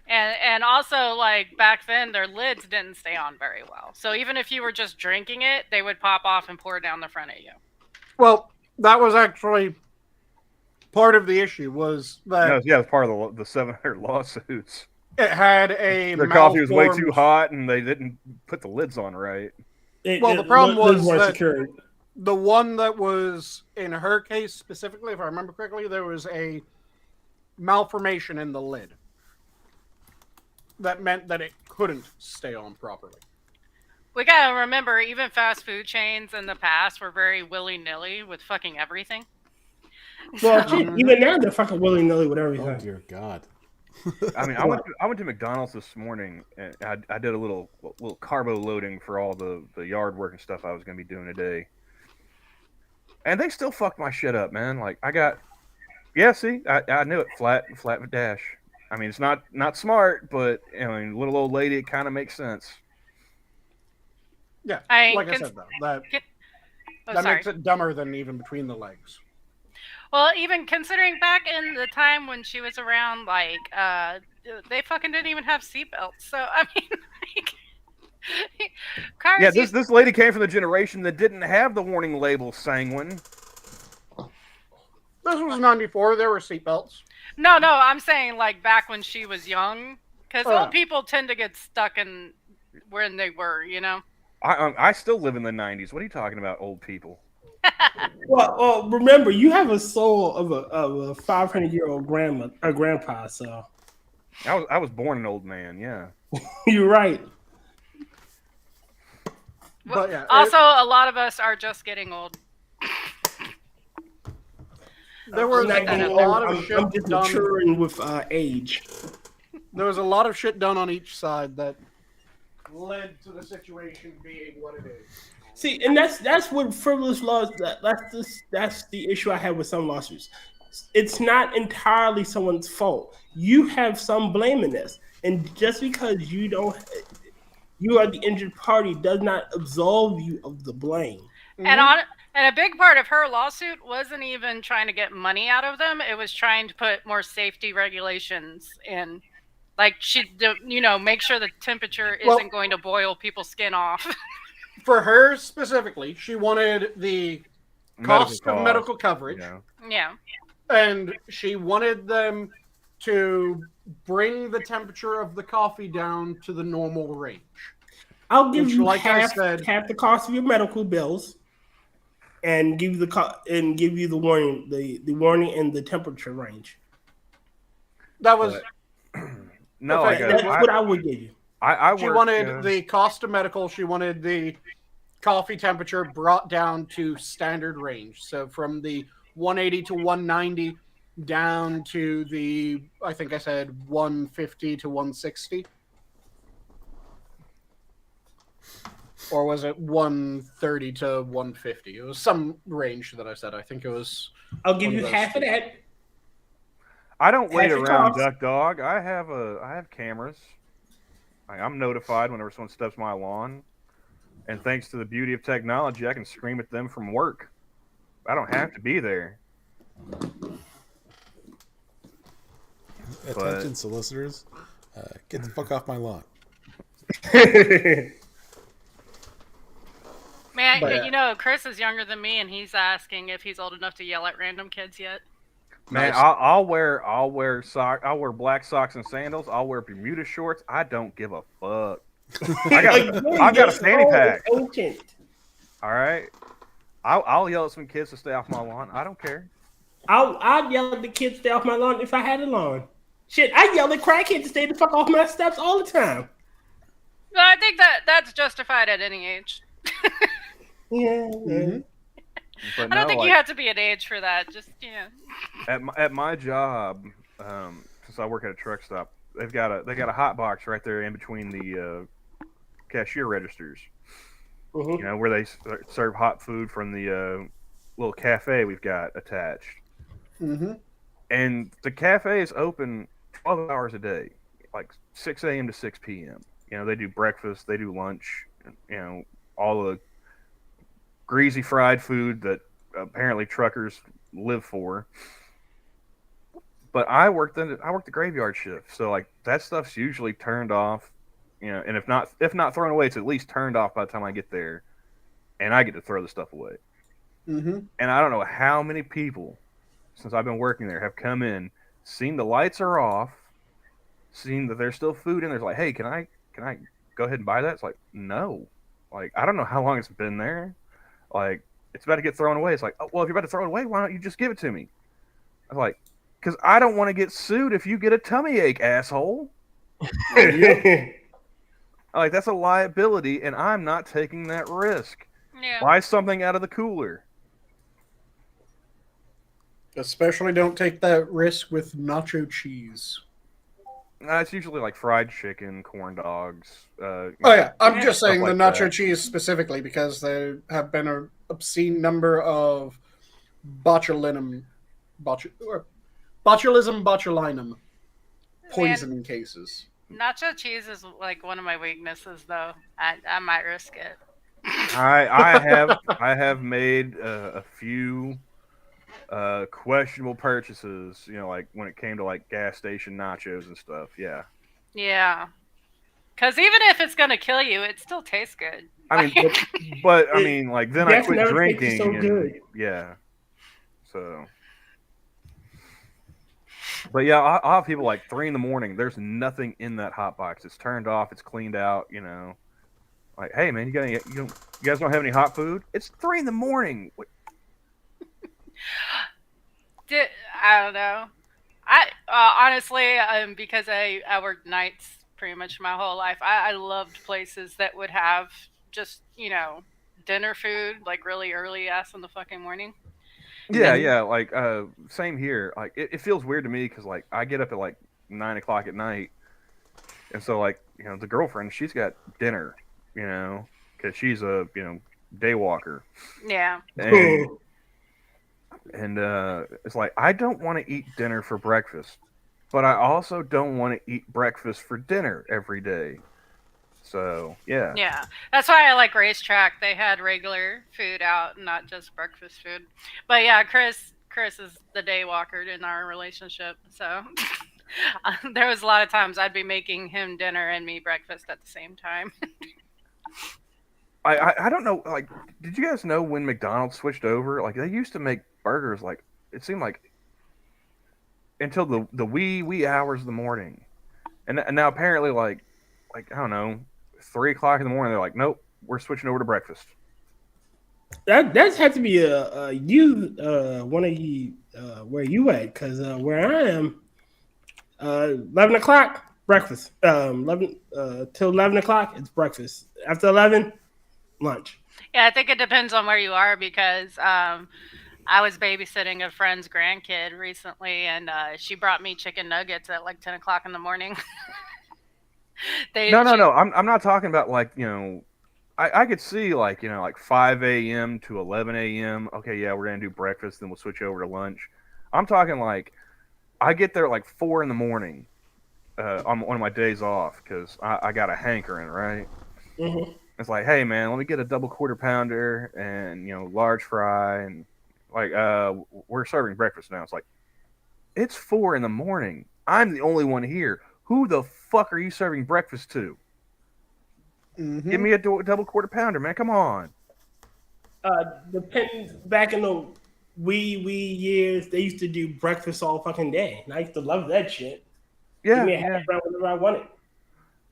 And also, like, back then, their lids didn't stay on very well. So even if you were just drinking it, they would pop off and pour down the front of you. Well, that was actually part of the issue was that Yeah, it's part of the 700 lawsuits. it had a Their coffee was way too malformed- hot, and they didn't put the lids on right. Well, the problem was weren't that secured. the one that was in her case specifically, if I remember correctly, there was a malformation in the lid. That meant that it couldn't stay on properly. We gotta remember, even fast food chains in the past were very willy-nilly with fucking everything. Well, shit, even now they're fucking willy-nilly with everything. Oh dear God. I mean, I went to McDonald's this morning, and I did a little carbo loading for all the yard work and stuff I was going to be doing today. And they still fucked my shit up, man. Like, I knew it, flat dash. I mean, it's not smart, but, I mean, little old lady, it kind of makes sense. Yeah, I said, though, that sorry. makes it dumber than even between the legs. Well, even considering back in the time when she was around, like, they fucking didn't even have seatbelts. So, I mean, like, cars. Yeah, this lady came from the generation that didn't have the warning label sanguine. This was 94. There were seatbelts. No, I'm saying, like, back when she was young. Because old people tend to get stuck in where they were, you know? I still live in the 90s. What are you talking about, old people? Well, remember, you have a soul of a 500-year-old grandpa. So I was born an old man. Yeah, you're right. But yeah, also, a lot of us are just getting old. There was a lot of shit I'm just done. maturing with age. There was a lot of shit done on each side that led to the situation being what it is. See, and that's what frivolous laws. That's the issue I have with some lawsuits. It's not entirely someone's fault. You have some blame in this, and just because you are the injured party does not absolve you of the blame. Mm-hmm. And a big part of her lawsuit wasn't even trying to get money out of them. It was trying to put more safety regulations in. Like, make sure the temperature isn't going to boil people's skin off. For her specifically, she wanted the cost of medical coverage. Yeah. And she wanted them to bring the temperature of the coffee down to the normal range. I'll give you half the cost of your medical bills, and give you the warning, the warning and the temperature range. That was that's what I would give you. She wanted the cost of medical. She wanted the coffee temperature brought down to standard range. So from the 180 to 190 down to the, I think I said 150 to 160. Or was it 130 to 150? It was some range that I said. I think it was. I'll give you half of that. I don't wait around, Duck Dog. I have cameras. I'm notified whenever someone steps my lawn. And thanks to the beauty of technology, I can scream at them from work. I don't have to be there. Attention solicitors, get the fuck off my lawn. Man, Chris is younger than me, and he's asking if he's old enough to yell at random kids yet. Man, I'll wear black socks and sandals. I'll wear Bermuda shorts. I don't give a fuck. I've got a fanny pack. All right, I'll yell at some kids to stay off my lawn. I don't care. I'd yell at the kids to stay off my lawn if I had a lawn. Shit, I yell at crackheads to stay the fuck off my steps all the time. No, I think that's justified at any age. Yeah. Mm-hmm. I don't think you have to be an age for that. Just At my job, since I work at a truck stop, they got a hot box right there in between the cashier registers. Mm-hmm. Where they serve hot food from the little cafe we've got attached. Mm-hmm. And the cafe is open 12 hours a day, like 6 a.m. to 6 p.m. They do breakfast, they do lunch, all the greasy fried food that apparently truckers live for. But I worked the graveyard shift, so like that stuff's usually turned off, and if not thrown away, it's at least turned off by the time I get there, and I get to throw the stuff away. Mm-hmm. And I don't know how many people, since I've been working there, have come in, seen the lights are off, seen that there's still food in there. It's like, hey, can I go ahead and buy that? It's like, no, like I don't know how long it's been there, like it's about to get thrown away. It's like, oh, well, if you're about to throw it away, why don't you just give it to me? I'm like, because I don't want to get sued if you get a tummy ache, asshole. Like, that's a liability, and I'm not taking that risk. Yeah. Buy something out of the cooler. Especially don't take that risk with nacho cheese. It's usually like fried chicken, corn dogs. I'm just saying like the nacho that. cheese specifically because there have been an obscene number of botulinum poisoning cases. Nacho cheese is like one of my weaknesses, though. I might risk it. I have made a few questionable purchases. Like when it came to like gas station nachos and stuff. Yeah. Yeah. Because even if it's gonna kill you, it still tastes good. I mean, but I mean, like then I quit never tasted drinking. so and, good. Yeah. So. But yeah, I'll have people like 3 a.m. There's nothing in that hot box. It's turned off. It's cleaned out. Like, hey man, you guys don't have any hot food? It's 3 a.m. What? I don't know. I honestly, because I worked nights pretty much my whole life. I loved places that would have just dinner food like really early ass in the fucking morning. Yeah, like same here. Like it feels weird to me because like I get up at like 9 o'clock at night, and so like the girlfriend, she's got dinner, because she's a day walker. Yeah. And it's like I don't want to eat dinner for breakfast, but I also don't want to eat breakfast for dinner every day. So yeah. Yeah, that's why I like Racetrack. They had regular food out, not just breakfast food. But yeah, Chris is the day walker in our relationship. So there was a lot of times I'd be making him dinner and me breakfast at the same time. I don't know. Like, did you guys know when McDonald's switched over? Like, they used to make burgers. Like, it seemed like until the wee hours of the morning, and now apparently like I don't know, 3 o'clock in the morning, they're like, nope, we're switching over to breakfast. That had to be one of you where you at, because where I am, 11 o'clock breakfast. 11 till 11 o'clock it's breakfast. After 11, lunch. Yeah, I think it depends on where you are because I was babysitting a friend's grandkid recently, and she brought me chicken nuggets at like 10 o'clock in the morning. No. I'm not talking about like I could see like like 5 a.m. to 11 a.m. Okay, yeah, we're gonna do breakfast, then we'll switch over to lunch. I'm talking like I get there like 4 a.m. on one of my days off because I got a hankering, right? Mm-hmm. It's like, hey man, let me get a double quarter pounder and large fry, and like we're serving breakfast now. It's like it's 4 a.m. I'm the only one here. Who the fuck are you serving breakfast to? Mm-hmm. Give me a double quarter pounder, man. Come on. Depends. Back in the wee years, they used to do breakfast all fucking day, and I used to love that shit. Yeah, Give me a hash brown whenever I wanted.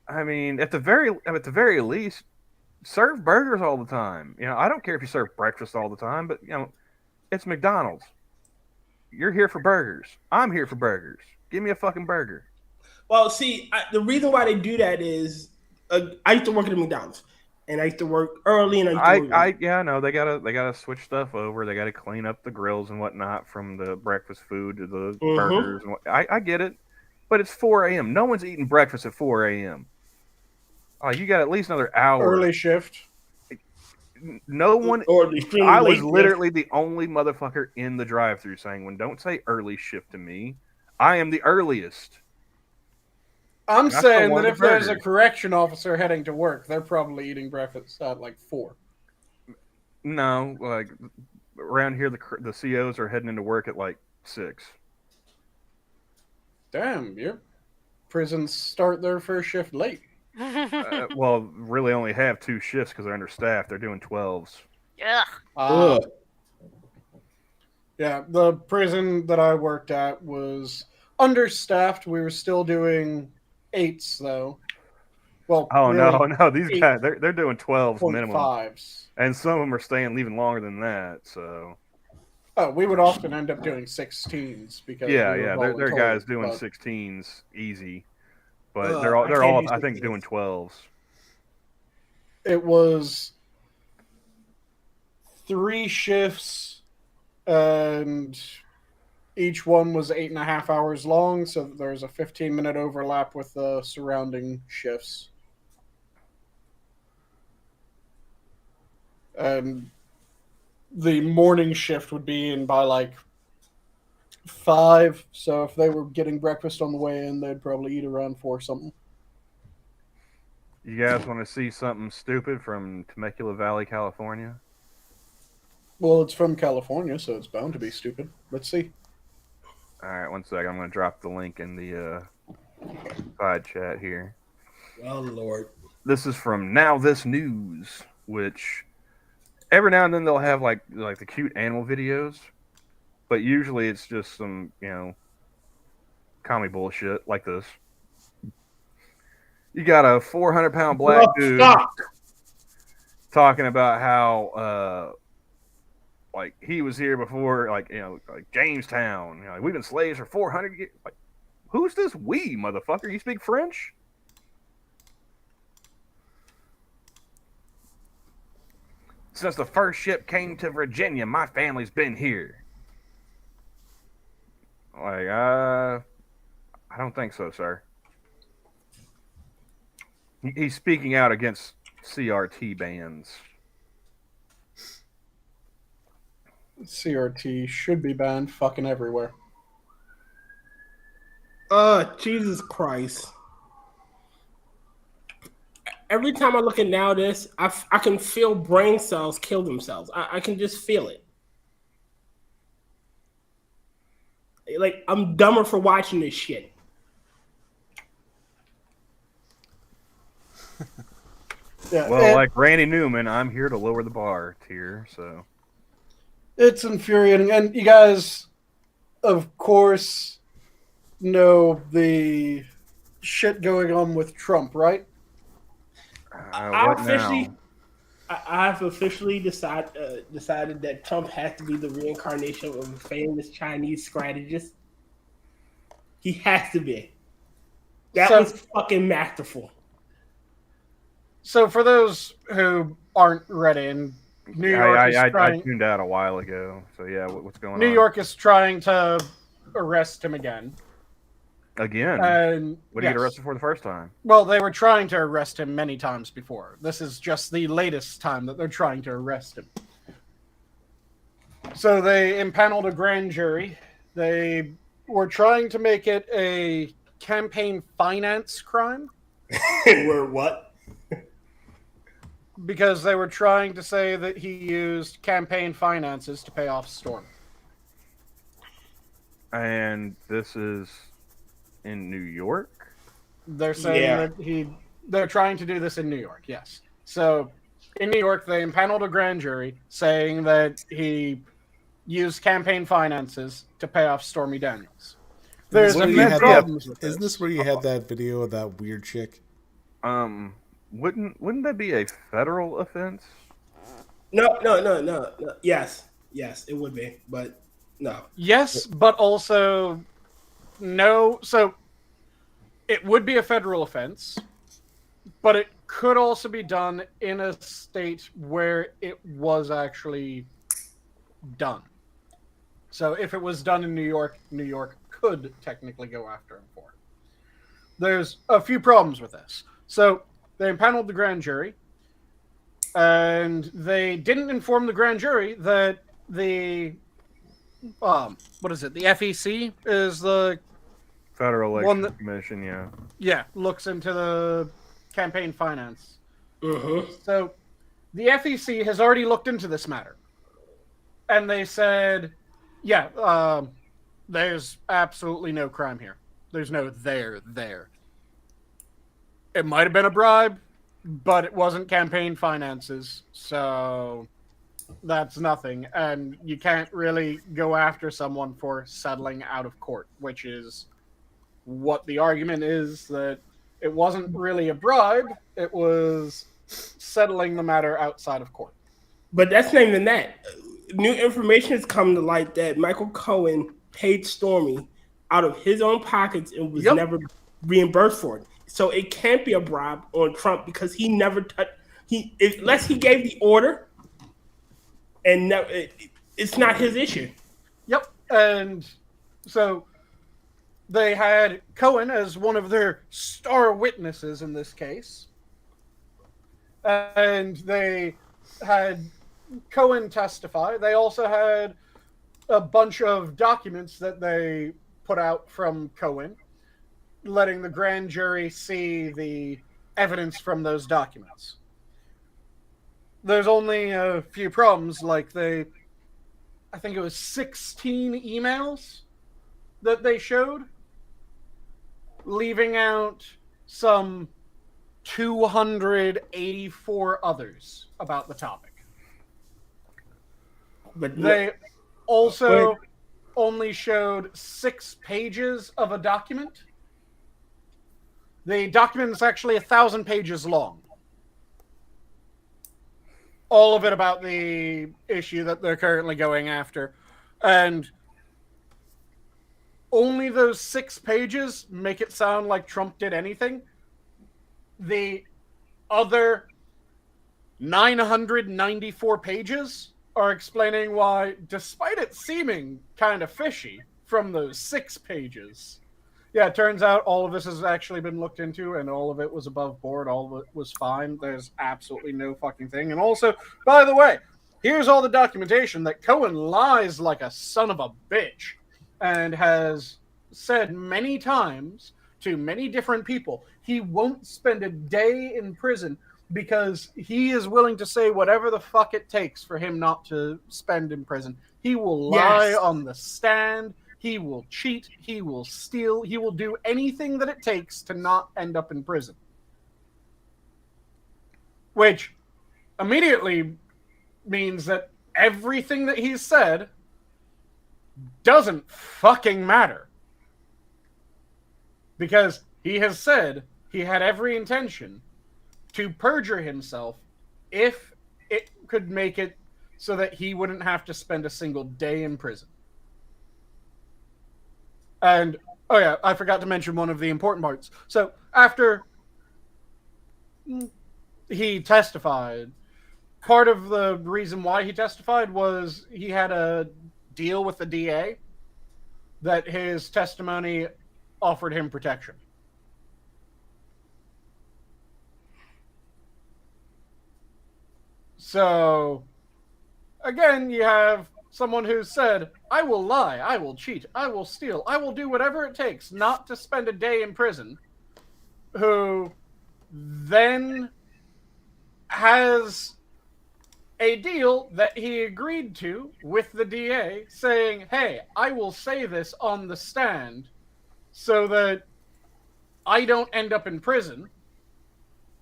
I mean, at the very least, serve burgers all the time. I don't care if you serve breakfast all the time, but it's McDonald's. You're here for burgers. I'm here for burgers. Give me a fucking burger. Well, see, the reason why they do that is I used to work at McDonald's, and I used to work early, and no, they gotta switch stuff over. They gotta clean up the grills and whatnot from the breakfast food to the burgers. And I get it, but it's 4 a.m. No one's eating breakfast at 4 a.m. Oh, you got at least another hour. Early shift. No one. Or the extremely I was late literally the only motherfucker in the drive-thru saying, "When don't say early shift to me. I am the earliest." I'm That's saying the one that if there's a burger. correction officer heading to work, they're probably eating breakfast at like 4. No, like around here, the COs are heading into work at like 6. Damn, your prisons start their first shift late. Well, really only have 2 shifts because they're understaffed. They're doing 12s. Ugh. Ugh. Yeah, the prison that I worked at was understaffed. We were still doing 8s though. Well, Oh really, no, these 8 guys they're doing 12s point minimum, fives. and some of them are staying leaving longer than that. So Oh, we would often end up doing 16s because yeah, we were yeah, they're voluntold, guys doing but 16s easy, but Ugh, they're I can't all do I think 16s. doing 12s. it was 3 shifts, and each one was 8.5 hours long. So there's a 15-minute overlap with the surrounding shifts. And the morning shift would be in by like 5. So if they were getting breakfast on the way in, they'd probably eat around 4 something. You guys want to see something stupid from Temecula Valley, California? Well, it's from California, so it's bound to be stupid. Let's see. All right, one second. I'm going to drop the link in the side chat here. Oh Lord. This is from Now This News, which every now and then they'll have like the cute animal videos, but usually it's just some commie bullshit like this. You got a 400-pound black dude talking about how like he was here before, like Jamestown. Like, we've been slaves for 400 years. Like, who's this we, motherfucker? You speak French? Since the first ship came to Virginia, my family's been here. Like, I don't think so, sir. He's speaking out against CRT bans. CRT should be banned fucking everywhere. Jesus Christ. Every time I look at Now This, I can feel brain cells kill themselves. I can just feel it. Like, I'm dumber for watching this shit. Yeah, Well, like Randy Newman, I'm here to lower the bar tier, so. it's infuriating. And you guys, of course, know the shit going on with Trump, right? What now? I have officially decided that Trump has to be the reincarnation of a famous Chinese strategist. He has to be. That was fucking masterful. So for those who aren't ready, in New York I tuned out a while ago. So yeah, what's going on? New York is trying to arrest him again. Again? And What did you get arrested for the first time? Well, they were trying to arrest him many times before. This is just the latest time that they're trying to arrest him. So they impaneled a grand jury. They were trying to make it a campaign finance crime. Were what? Because they were trying to say that he used campaign finances to pay off Storm. And this is in New York? They're saying that they're trying to do this in New York, yes. So in New York, they impaneled a grand jury saying that he used campaign finances to pay off Stormy Daniels. There's a few problems with this. Isn't this where you had that video of that weird chick? Wouldn't that be a federal offense? No. Yes, it would be, but no. Yes, but also no. So it would be a federal offense, but it could also be done in a state where it was actually done. So if it was done in New York, New York could technically go after him for it. There's a few problems with this. So they impaneled the grand jury, and they didn't inform the grand jury that the the FEC is the Federal Election Commission, yeah, looks into the campaign finance. Mm-hmm. So the FEC has already looked into this matter. And they said, yeah, there's absolutely no crime here. There's no there. It might have been a bribe, but it wasn't campaign finances, so that's nothing. And you can't really go after someone for settling out of court, which is what the argument is, that it wasn't really a bribe, it was settling the matter outside of court. But that's not even that. New information has come to light that Michael Cohen paid Stormy out of his own pockets and was never reimbursed for it. So it can't be a bribe on Trump because he never touched. Unless he gave the order, and it's not his issue. Yep, and so they had Cohen as one of their star witnesses in this case, and they had Cohen testify. They also had a bunch of documents that they put out from Cohen, letting the grand jury see the evidence from those documents. There's only a few problems, like I think it was 16 emails that they showed, leaving out some 284 others about the topic. But they also only showed 6 pages of a document. The document is actually 1,000 pages long. All of it about the issue that they're currently going after. And only those 6 pages make it sound like Trump did anything. The other 994 pages are explaining why, despite it seeming kind of fishy from those 6 pages, yeah, it turns out all of this has actually been looked into and all of it was above board. All of it was fine. There's absolutely no fucking thing. And also, by the way, here's all the documentation that Cohen lies like a son of a bitch and has said many times to many different people he won't spend a day in prison because he is willing to say whatever the fuck it takes for him not to spend in prison. He will lie on the stand. He will cheat. He will steal. He will do anything that it takes to not end up in prison. Which immediately means that everything that he's said doesn't fucking matter. Because he has said he had every intention to perjure himself if it could make it so that he wouldn't have to spend a single day in prison. And, oh yeah, I forgot to mention one of the important parts. So, after he testified, part of the reason why he testified was he had a deal with the DA that his testimony offered him protection. So, again, you have someone who said, I will lie, I will cheat, I will steal, I will do whatever it takes not to spend a day in prison, who then has a deal that he agreed to with the DA saying, hey, I will say this on the stand so that I don't end up in prison.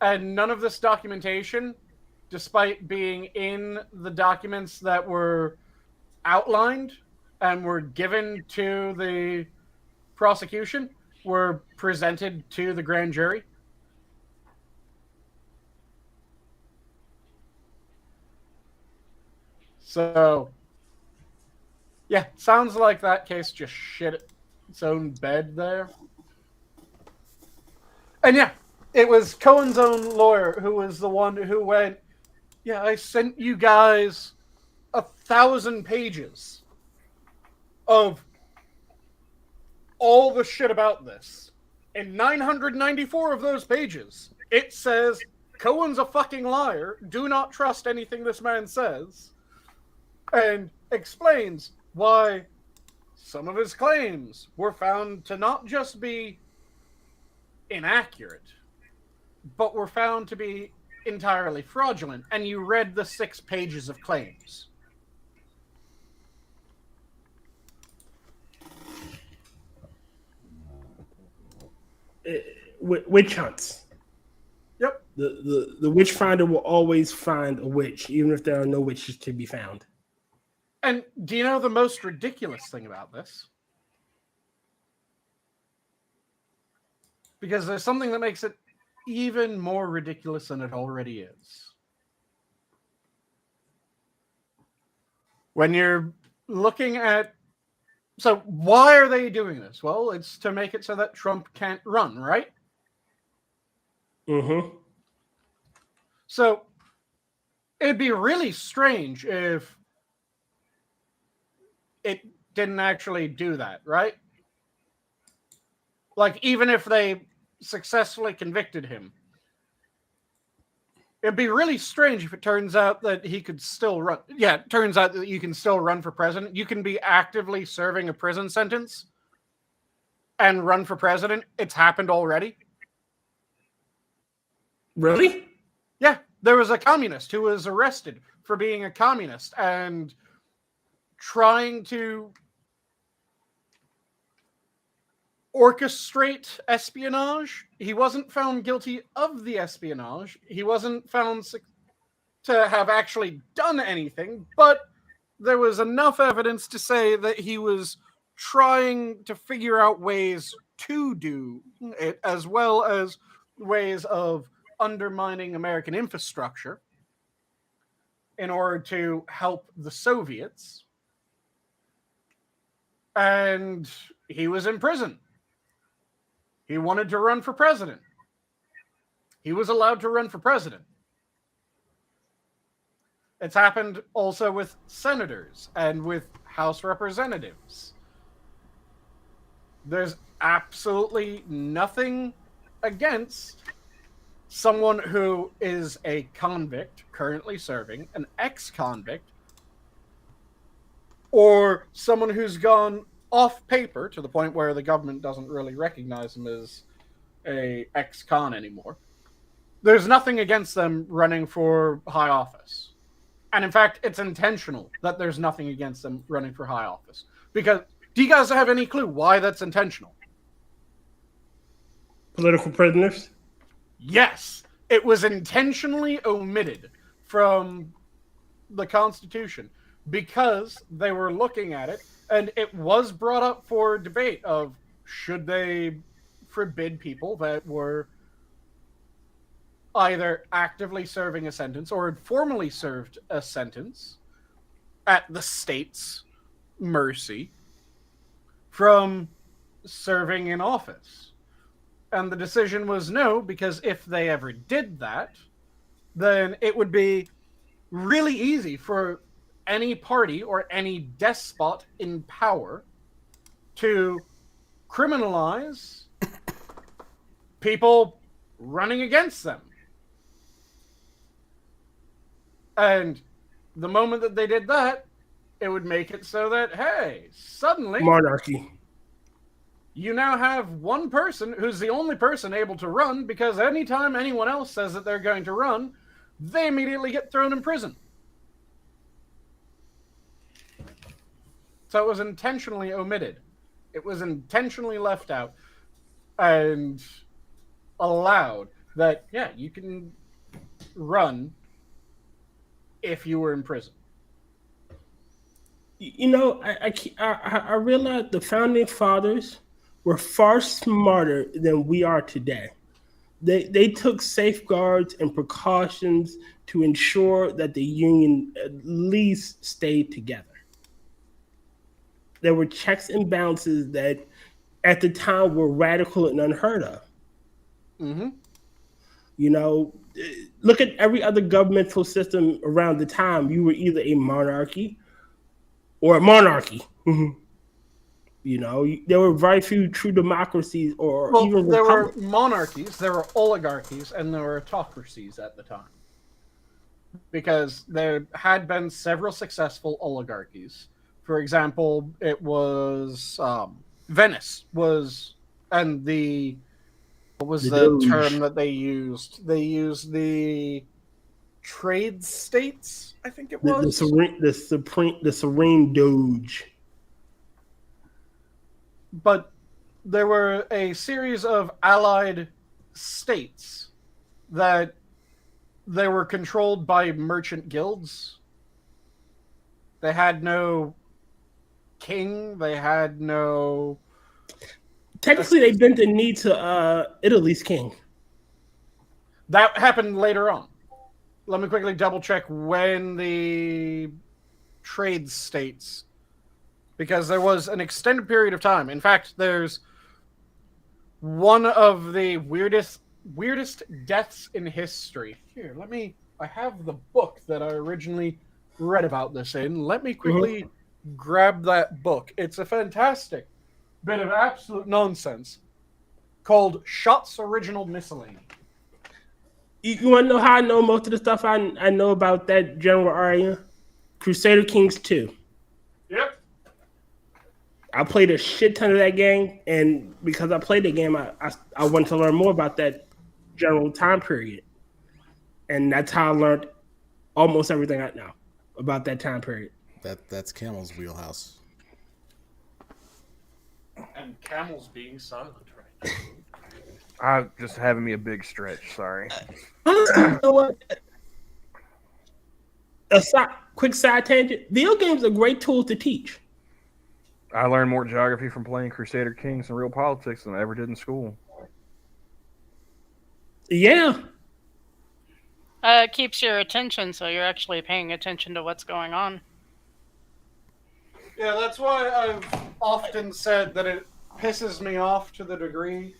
And none of this documentation, despite being in the documents that were outlined and were given to the prosecution, were presented to the grand jury. So, yeah, sounds like that case just shit its own bed there. And yeah, it was Cohen's own lawyer who was the one who went, yeah, I sent you guys 1,000 pages of all the shit about this. In 994 of those pages, it says, Cohen's a fucking liar. Do not trust anything this man says. And explains why some of his claims were found to not just be inaccurate, but were found to be entirely fraudulent, and you read the 6 pages of claims. Witch hunts. Yep. The witch finder will always find a witch, even if there are no witches to be found. And do you know the most ridiculous thing about this? Because there's something that makes it even more ridiculous than it already is. When you're looking at... So why are they doing this? Well, it's to make it so that Trump can't run, right? Mm-hmm. So it'd be really strange if it didn't actually do that, right? Like, even if they successfully convicted him, it'd be really strange if it turns out that he could still run. Yeah, it turns out that you can still run for president. You can be actively serving a prison sentence and run for president. It's happened already. Really? Yeah, there was a communist who was arrested for being a communist and trying to orchestrate espionage. He wasn't found guilty of the espionage. He wasn't found to have actually done anything, but there was enough evidence to say that he was trying to figure out ways to do it, as well as ways of undermining American infrastructure in order to help the Soviets. And he was in prison. He wanted to run for president. He was allowed to run for president. It's happened also with senators and with House representatives. There's absolutely nothing against someone who is a convict currently serving, an ex-convict, or someone who's gone off paper to the point where the government doesn't really recognize him as a ex-con anymore. There's nothing against them running for high office. And in fact, it's intentional that there's nothing against them running for high office. Because, do you guys have any clue why that's intentional? Political prisoners? Yes. It was intentionally omitted from the Constitution because they were looking at it, and it was brought up for debate of should they forbid people that were either actively serving a sentence or had formally served a sentence at the state's mercy from serving in office. And the decision was no, because if they ever did that, then it would be really easy for any party or any despot in power to criminalize people running against them. And the moment that they did that, it would make it so that, hey, suddenly... Monarchy. You now have one person who's the only person able to run, because anytime anyone else says that they're going to run, they immediately get thrown in prison. So it was intentionally omitted. It was intentionally left out and allowed that, yeah, you can run if you were in prison. You know, I realize the founding fathers were far smarter than we are today. They took safeguards and precautions to ensure that the Union at least stayed together. There were checks and balances that at the time were radical and unheard of. Mm-hmm. You know, look at every other governmental system around the time. You were either a monarchy or a monarchy. Mm-hmm. You know, there were very few true democracies or even there republics. were monarchies, there were oligarchies, and there were autocracies at the time. Because there had been several successful oligarchies. For example, it was Venice was, and the What was The the Doge. term that they used? They used the trade states, I think it was. The serene Doge. But there were a series of allied states that they were controlled by merchant guilds. They had no king. They had no... Technically, they bent the knee to Italy's king. That happened later on. Let me quickly double check when the trade states, because there was an extended period of time. In fact, there's one of the weirdest deaths in history. Here, I have the book that I originally read about this in. Let me quickly grab that book. It's a fantastic bit of absolute nonsense called Schott's Original Miscellany. You want to know how I know most of the stuff I know about that general area? Crusader Kings 2. Yep. I played a shit ton of that game, and because I played the game, I wanted to learn more about that general time period. And that's how I learned almost everything I know about that time period. That's Camel's wheelhouse. And Camel's being silent right now. I'm just having me a big stretch. Sorry. Honestly, you know what? Quick side tangent. Video games are great tools to teach. I learned more geography from playing Crusader Kings and Real Politics than I ever did in school. Yeah. It keeps your attention, so you're actually paying attention to what's going on. Yeah, that's why I've often said that it pisses me off to the degree.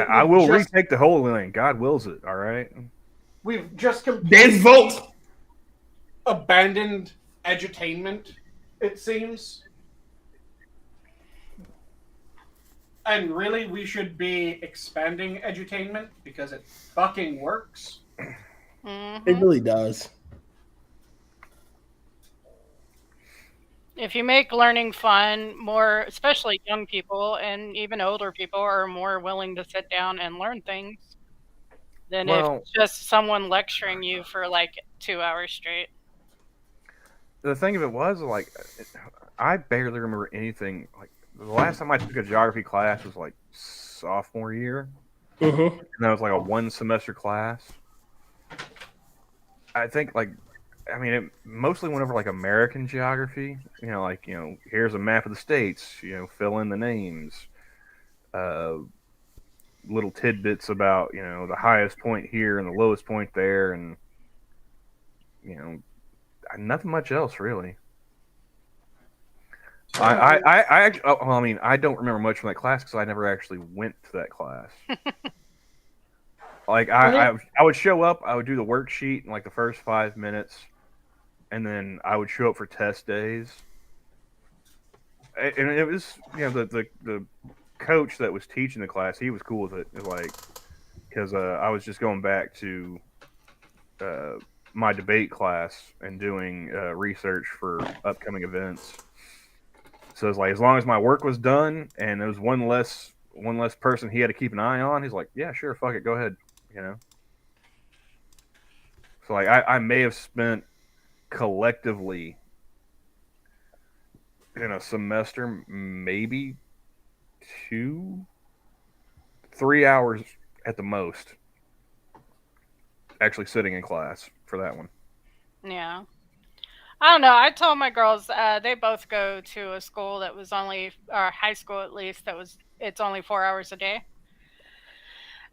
I will retake the Holy Land. God wills it, all right? We've just There's vote. Abandoned edutainment, it seems. And really, we should be expanding edutainment because it fucking works. Mm-hmm. It really does. If you make learning fun, more, especially young people and even older people are more willing to sit down and learn things than if it's just someone lecturing you for like 2 hours straight. The thing of it was, like, I barely remember anything. Like, the last time I took a geography class was like sophomore year. Mm-hmm. And that was like a 1 semester class. I think, like, I mean, it mostly went over like American geography. You know, like, you know, here's a map of the states. You know, fill in the names. Little tidbits about, you know, the highest point here and the lowest point there, and you know, nothing much else really. I don't remember much from that class because I never actually went to that class. Like I would show up, I would do the worksheet in like the first 5 minutes, and then I would show up for test days. And it was, you know, the coach that was teaching the class, he was cool with it. It was like, because I was just going back to my debate class and doing research for upcoming events. So it's like, as long as my work was done and there was one less person he had to keep an eye on, he's like, yeah, sure, fuck it, go ahead, you know. So like, I may have spent collectively in a semester maybe 2-3 hours at the most actually sitting in class for that one. Yeah. I don't know. I told my girls, they both go to a school that was only, or high school at least, it's only 4 hours a day.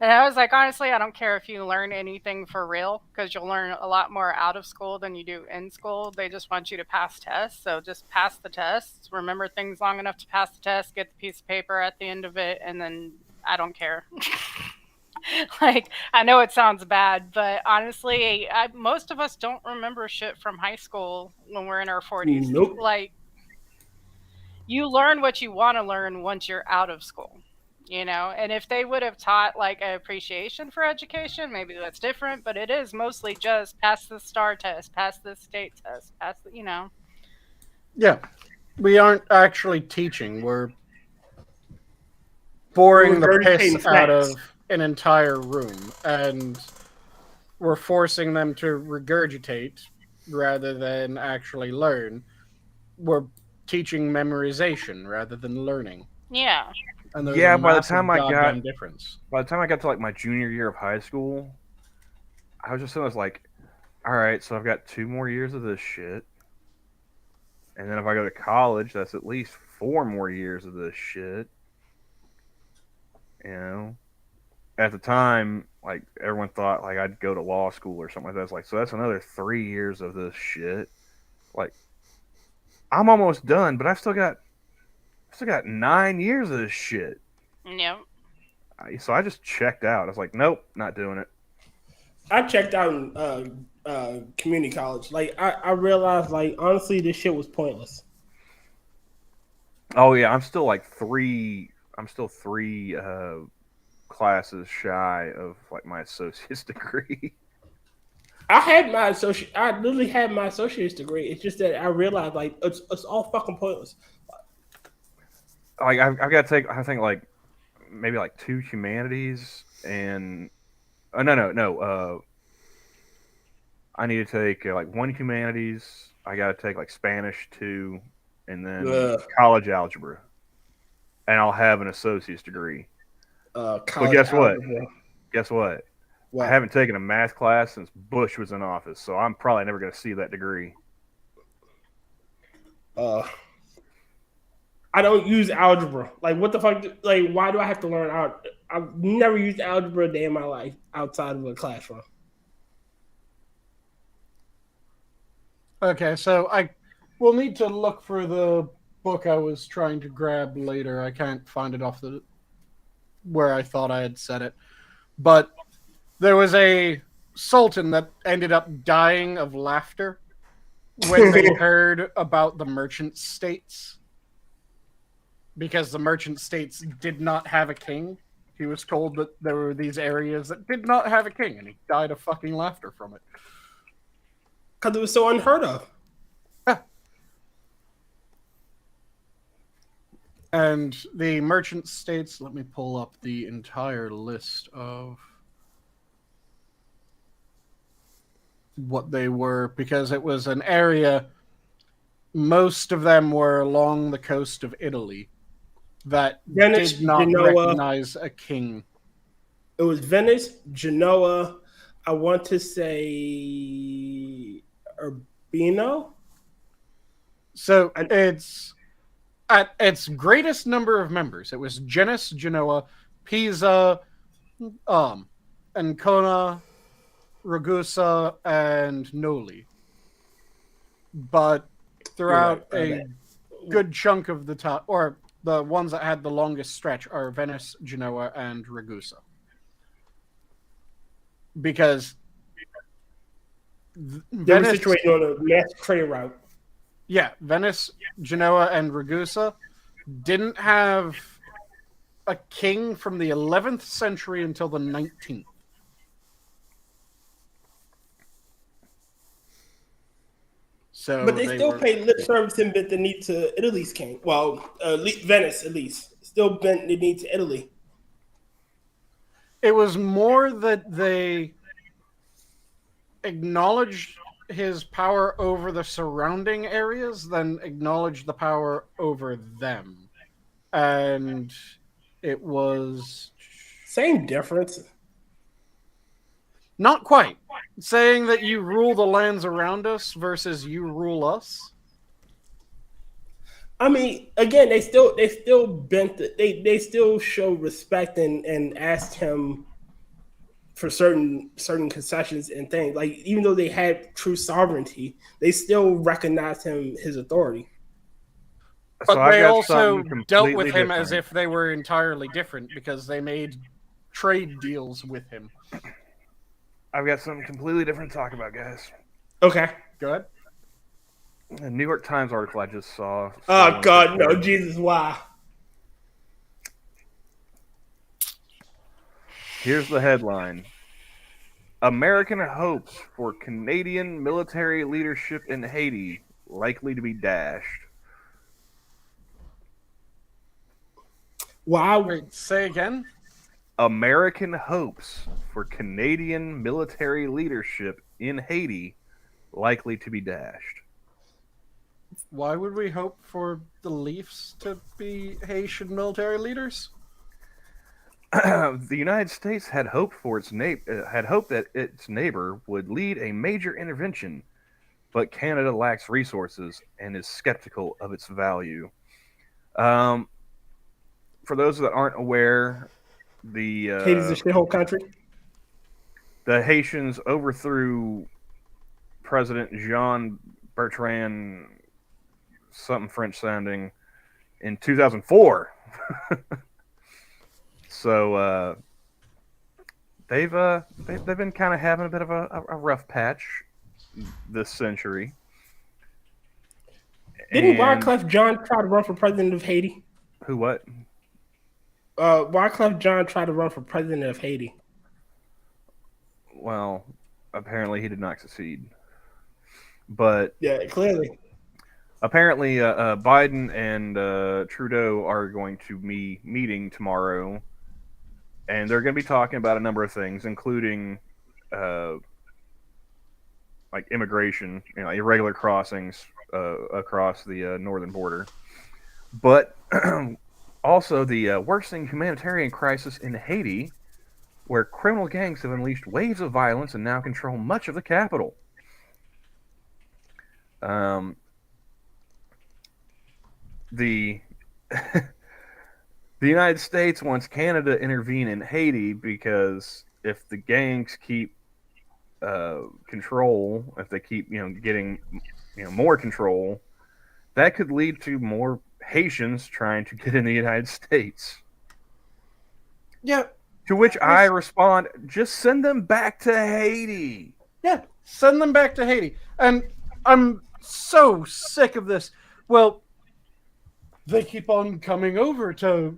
And I was like, honestly, I don't care if you learn anything for real, because you'll learn a lot more out of school than you do in school. They just want you to pass tests. So just pass the tests, remember things long enough to pass the test, get the piece of paper at the end of it, and then I don't care. Like, I know it sounds bad, but honestly, most of us don't remember shit from high school when we're in our 40s. Nope. Like, you learn what you want to learn once you're out of school, you know? And if they would have taught, like, an appreciation for education, maybe that's different, but it is mostly just pass the STAR test, pass the state test, pass the, you know. Yeah. We aren't actually teaching. boring the piss Regurgitating out of facts. an entire room, and we're forcing them to regurgitate rather than actually learn. We're teaching memorization rather than learning, Yeah. and there's Yeah, a by the massive time I got goddamn difference. to like my junior year of high school, I was just like, all right, so I've got 2 more years of this shit, and then if I go to college, that's at least 4 more years of this shit. You know, at the time, like everyone thought, like I'd go to law school or something like that. It's like, so that's another 3 years of this shit. Like, I'm almost done, but I've still got 9 years of this shit. Yep. So I just checked out. I was like, nope, not doing it. I checked out in community college. Like I realized, like honestly, this shit was pointless. Oh yeah, I'm still 3 classes shy of like my associate's degree. I literally had my associate's degree. It's just that I realized like it's all fucking pointless. Like I've got to take, I think like maybe like 2 humanities and no. I need to take like 1 humanities. I got to take like Spanish 2, and then college algebra, and I'll have an associate's degree. But guess what? Guess what? I haven't taken a math class since Bush was in office, so I'm probably never going to see that degree. I don't use algebra. Like, what the fuck? Like, why do I have to learn algebra? I've never used algebra a day in my life outside of a classroom. Okay, so I will need to look for the book I was trying to grab later. I can't find it off where I thought I had said it. But there was a sultan that ended up dying of laughter when they heard about the merchant states. Because the merchant states did not have a king. He was told that there were these areas that did not have a king, and he died of fucking laughter from it. Because it was so unheard of. And the merchant states, let me pull up the entire list of what they were, because it was an area, most of them were along the coast of Italy, that Venice, did not Genoa. recognize a king. It was Venice, Genoa, I want to say Urbino. So it's at its greatest number of members. It was Venice, Genoa, Pisa, Ancona, Ragusa, and Noli. But throughout a good chunk of the top, or the ones that had the longest stretch, are Venice, Genoa, and Ragusa. Because They were situated on a mass trade route. Yeah, Venice, Genoa, and Ragusa didn't have a king from the 11th century until the 19th. So but they still paid lip service and bent the knee to Italy's king. Well, Venice at least still bent the knee to Italy. It was more that they acknowledged his power over the surrounding areas than acknowledged the power over them. And it was... Same difference. Not quite. Saying that you rule the lands around us versus you rule us. I mean, again, they still bent they still show respect and asked him for certain concessions and things. Like, even though they had true sovereignty, they still recognized his authority. But So they also dealt with him different. as if they were entirely different because they made trade deals with him. I've got something completely different to talk about, guys. Okay. Go ahead. A New York Times article I just saw. Oh God, no, Jesus, why? Here's the headline. American hopes for Canadian military leadership in Haiti likely to be dashed. Wow. Wait, say again? American hopes for Canadian military leadership in Haiti likely to be dashed. Why would we hope for the Leafs to be Haitian military leaders? The United States had hoped that its neighbor would lead a major intervention, but Canada lacks resources and is skeptical of its value. For those that aren't aware, Haiti's a shithole country. The Haitians overthrew President Jean Bertrand, something French sounding, in 2004. So they've been kind of having a bit of a rough patch this century. Didn't Wyclef Jean try to run for president of Haiti? Who what? Wyclef Jean tried to run for president of Haiti. Well, apparently he did not succeed. But yeah, clearly. Apparently, Biden and Trudeau are going to be meeting tomorrow, and they're going to be talking about a number of things, including like immigration, irregular crossings across the northern border, but also the worsening humanitarian crisis in Haiti, where criminal gangs have unleashed waves of violence and now control much of the capital. The United States wants Canada to intervene in Haiti because if the gangs keep control, if they keep getting more control, that could lead to more Haitians trying to get in the United States. Yeah. To which I respond, just send them back to Haiti. Yeah, send them back to Haiti. And I'm so sick of this. Well, they keep on coming over to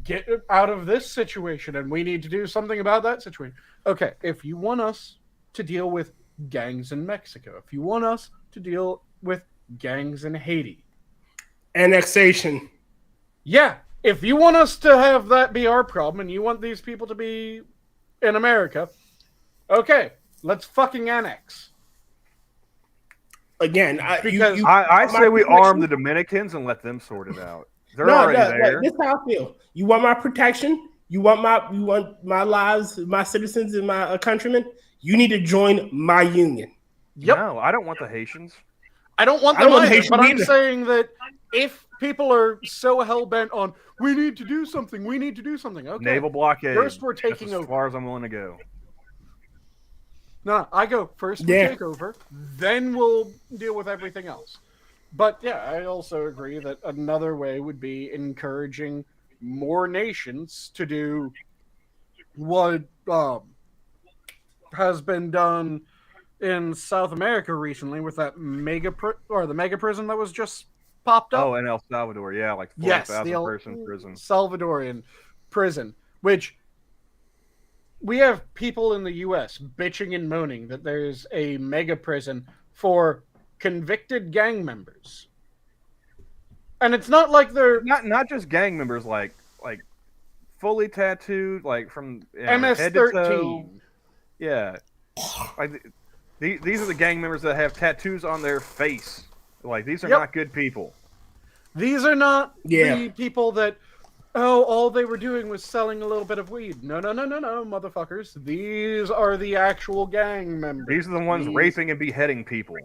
get out of this situation, and we need to do something about that situation. Okay, if you want us to deal with gangs in Mexico, if you want us to deal with gangs in Haiti, annexation. Yeah, if you want us to have that be our problem and you want these people to be in America, okay, let's fucking annex. Again, I say we arm the Dominicans and let them sort it out. They're already there. This is how I feel. You want my protection? You want my lives, my citizens, and my countrymen? You need to join my union. Yep. No, I don't want the Haitians. I don't want them either, but I'm saying that if people are so hell-bent on, we need to do something, okay. Naval blockade. First we're taking over. As far as I'm willing to go. No, I go first. We take over, then we'll deal with everything else. But yeah, I also agree that another way would be encouraging more nations to do what has been done in South America recently with that mega prison that was just popped up. Oh, in El Salvador, yeah, like 40,000 person prison. Salvadorian prison, which we have people in the U.S. bitching and moaning that there's a mega prison for convicted gang members. And it's not like they're... Not just gang members, like fully tattooed, like from head to toe. Yeah. Like, these are the gang members that have tattoos on their face. Like, these are not good people. These are not the people that... Oh, all they were doing was selling a little bit of weed. No, motherfuckers. These are the actual gang members. These are the ones raping and beheading people.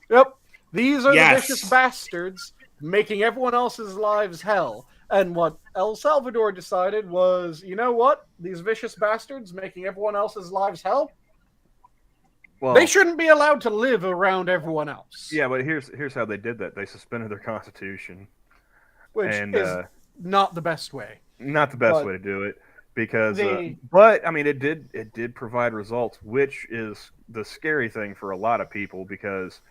Yep. These are the vicious bastards making everyone else's lives hell. And what El Salvador decided was, you know what? These vicious bastards making everyone else's lives hell? Well, they shouldn't be allowed to live around everyone else. Yeah, but here's how they did that. They suspended their constitution. Which is... not the best way. Not the best way to do it, because but I mean it did provide results, which is the scary thing for a lot of people, because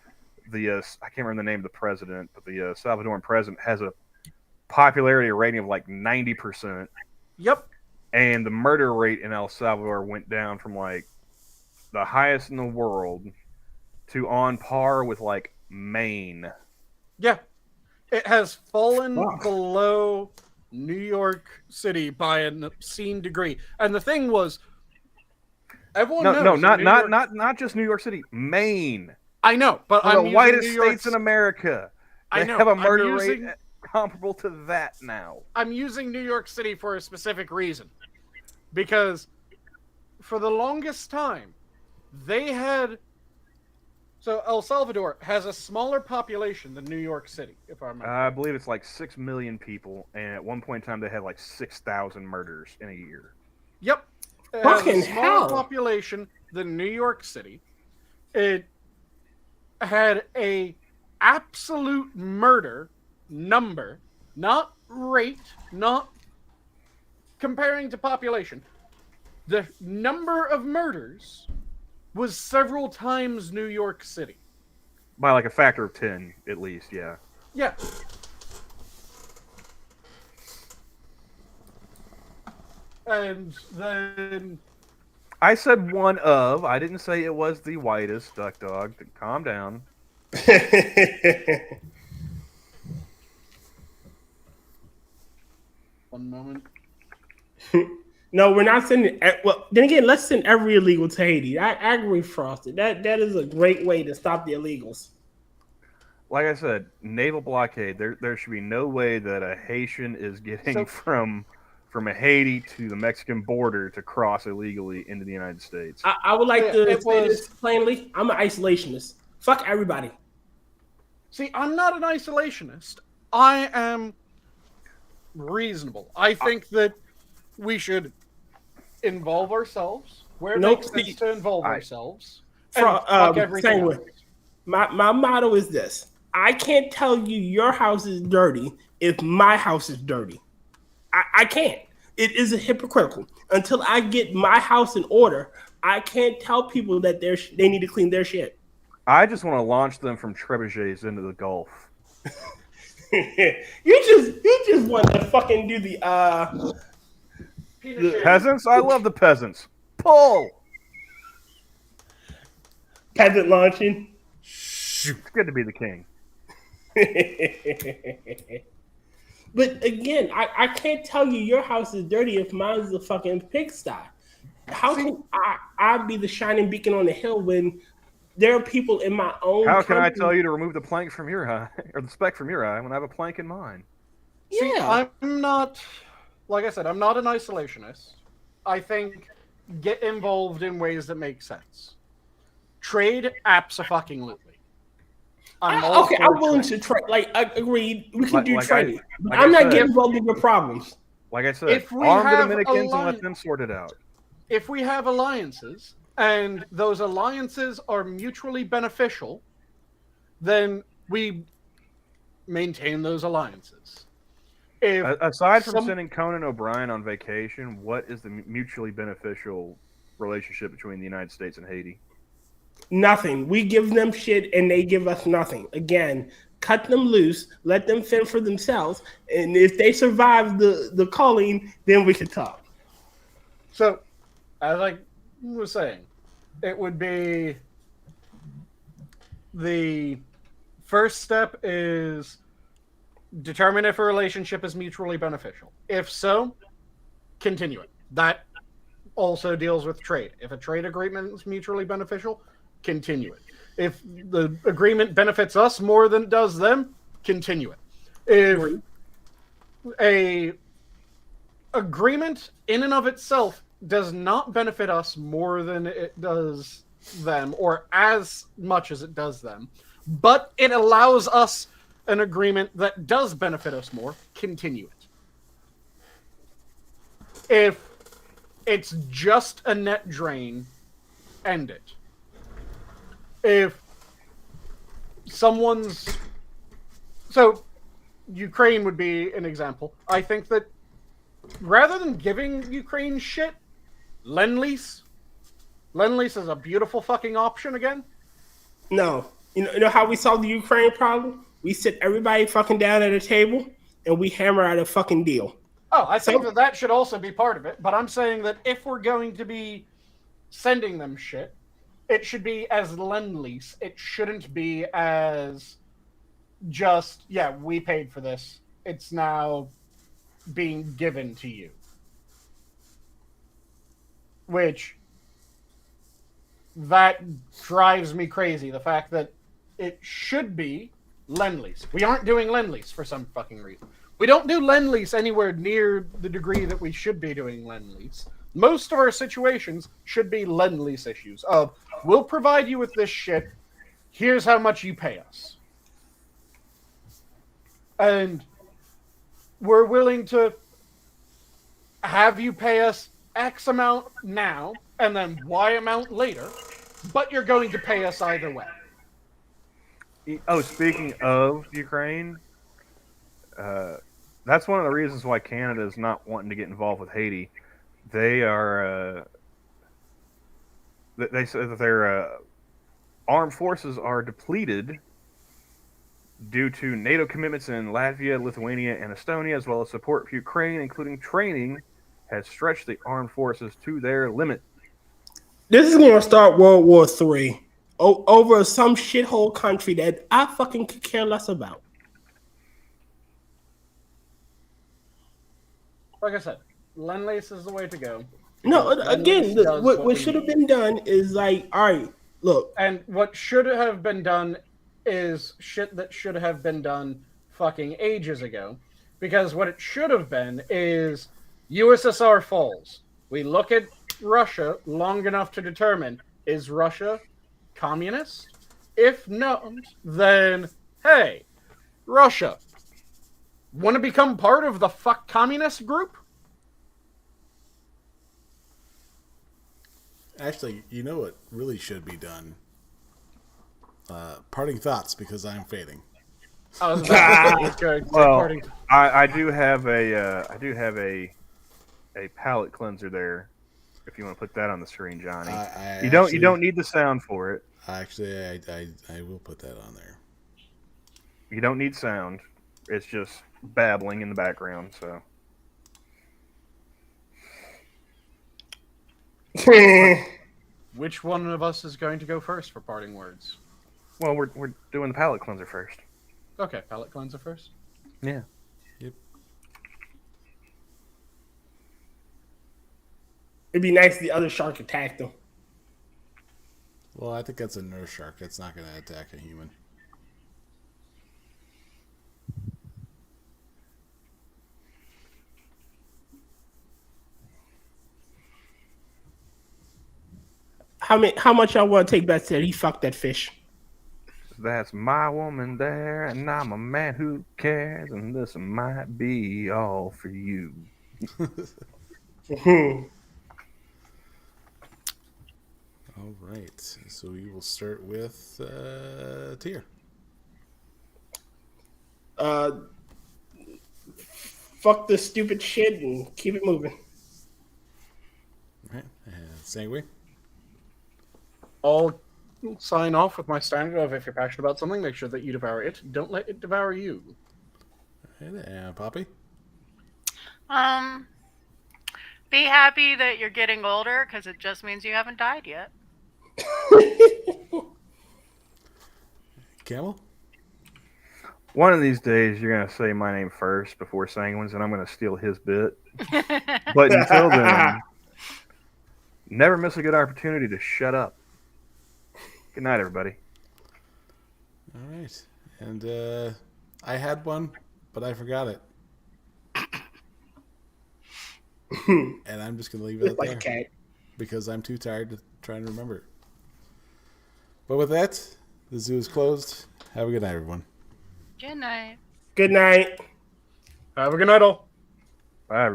the I can't remember the name of the president, but the Salvadoran president has a popularity rating of like 90%. Yep. And the murder rate in El Salvador went down from like the highest in the world to on par with like Maine. Yeah. It has fallen below New York City by an obscene degree. And the thing was, everyone knows. No, not just New York City, Maine. I know, but One I'm of the using whitest New York states in America. I They know. have a I'm murder using- rate comparable to that now. I'm using New York City for a specific reason. Because for the longest time, they had... So El Salvador has a smaller population than New York City, if I remember. I believe it's like 6 million people, and at one point in time, they had like 6,000 murders in a year. Yep. It Fucking has a smaller hell. population than New York City. It had a absolute murder number, not rate, not comparing to population. The number of murders was several times New York City. By like a factor of 10, at least, yeah. Yeah. And then I said one of. I didn't say it was the whitest, Duck Dog. Calm down. one moment. No, we're not sending. Well, then again, let's send every illegal to Haiti. I agree, Frosted. That is a great way to stop the illegals. Like I said, naval blockade. There should be no way that a Haitian is getting So- from a Haiti to the Mexican border to cross illegally into the United States. I would like to It say was- this plainly. I'm an isolationist. Fuck everybody. See, I'm not an isolationist. I am reasonable. I think that we should involve ourselves where it Nope. makes sense to involve ourselves. Fro- And fuck everything same else. way. My motto is this: I can't tell you your house is dirty if my house is dirty. I can't. It is hypocritical. Until I get my house in order, I can't tell people that they need to clean their shit. I just want to launch them from trebuchets into the Gulf. you just want to fucking do the Peasants? I love the peasants. Pull! peasant launching. It's good to be the king. But again, I can't tell you your house is dirty if mine's a fucking pigsty. How can I be the shining beacon on the hill when there are people in my own How can I country- tell you to remove the plank from your eye, or the speck from your eye, when I have a plank in mine? See, Yeah. I'm not, like I said, I'm not an isolationist. I think get involved in ways that make sense. Trade abso-fucking-lutely. I'm all Okay, for I'm willing trade. to trade. Like, I agree, we can do Like trading. But like I'm I not said- getting involved in your problems. Like I said, If we arm the have Dominicans and alliance- let them sort it out. If we have alliances, and those alliances are mutually beneficial, then we maintain those alliances. If Aside from some- sending Conan O'Brien on vacation, what is the mutually beneficial relationship between the United States and Haiti? Nothing. We give them shit and they give us nothing. Again, cut them loose, let them fend for themselves, and if they survive the culling, then we can talk. So, as I was saying, it would be the first step is determine if a relationship is mutually beneficial. If so, continue it. That also deals with trade. If a trade agreement is mutually beneficial, continue it. If the agreement benefits us more than it does them, continue it. If a agreement in and of itself does not benefit us more than it does them, or as much as it does them, but it allows us an agreement that does benefit us more, continue it. If it's just a net drain, end it. If someone's... So, Ukraine would be an example. I think that rather than giving Ukraine shit, Lend-Lease. Lend-Lease is a beautiful fucking option again. No. You know how we solve the Ukraine problem? We sit everybody fucking down at a table and we hammer out a fucking deal. Oh, I think So- that should also be part of it. But I'm saying that if we're going to be sending them shit, it should be as Lend-Lease. It shouldn't be as just, yeah, we paid for this. It's now being given to you. Which, that drives me crazy. The fact that it should be Lend-Lease. We aren't doing Lend-Lease for some fucking reason. We don't do Lend-Lease anywhere near the degree that we should be doing Lend-Lease. Most of our situations should be Lend-Lease issues of, we'll provide you with this shit, here's how much you pay us. And we're willing to have you pay us X amount now, and then Y amount later, but you're going to pay us either way. Oh, speaking of Ukraine, that's one of the reasons why Canada is not wanting to get involved with Haiti. They are. They say that their armed forces are depleted due to NATO commitments in Latvia, Lithuania, and Estonia, as well as support for Ukraine, including training, has stretched the armed forces to their limit. This is going to start World War III over some shithole country that I fucking could care less about. Like I said, Lend-Lease is the way to go. No, again, what should have been done is like, all right, look. And what should have been done is shit that should have been done fucking ages ago. Because what it should have been is USSR falls. We look at Russia long enough to determine, is Russia communist? If not, then, hey, Russia, want to become part of the fuck communist group? Actually, you know what really should be done? Parting thoughts, because I'm fading. Well, I do have a palate cleanser there. If you want to put that on the screen, Johnny, you don't need the sound for it. Actually, I will put that on there. You don't need sound. It's just babbling in the background. So. Which one of us is going to go first for parting words? Well, we're doing the palate cleanser first. Okay, palate cleanser first. Yeah. Yep. It'd be nice if the other shark attacked them. Well, I think that's a nurse shark. That's not going to attack a human. How much y'all want to take back that he fucked that fish? That's my woman there, and I'm a man who cares, and this might be all for you. All right, so we will start with Tyr. Fuck this stupid shit and keep it moving. All right, Sangui. I'll sign off with my standard of, if you're passionate about something, make sure that you devour it. Don't let it devour you. And Poppy. Be happy that you're getting older, because it just means you haven't died yet. Camel. One of these days, you're going to say my name first before Sanguine's, and I'm going to steal his bit. But until then, never miss a good opportunity to shut up. Good night, everybody. All right. And I had one, but I forgot it. And I'm just going to leave it Like there. a cat. Because I'm too tired to try and remember it. But with that, the zoo is closed. Have a good night, everyone. Good night. Good night. Have a good night, all. Bye, everybody.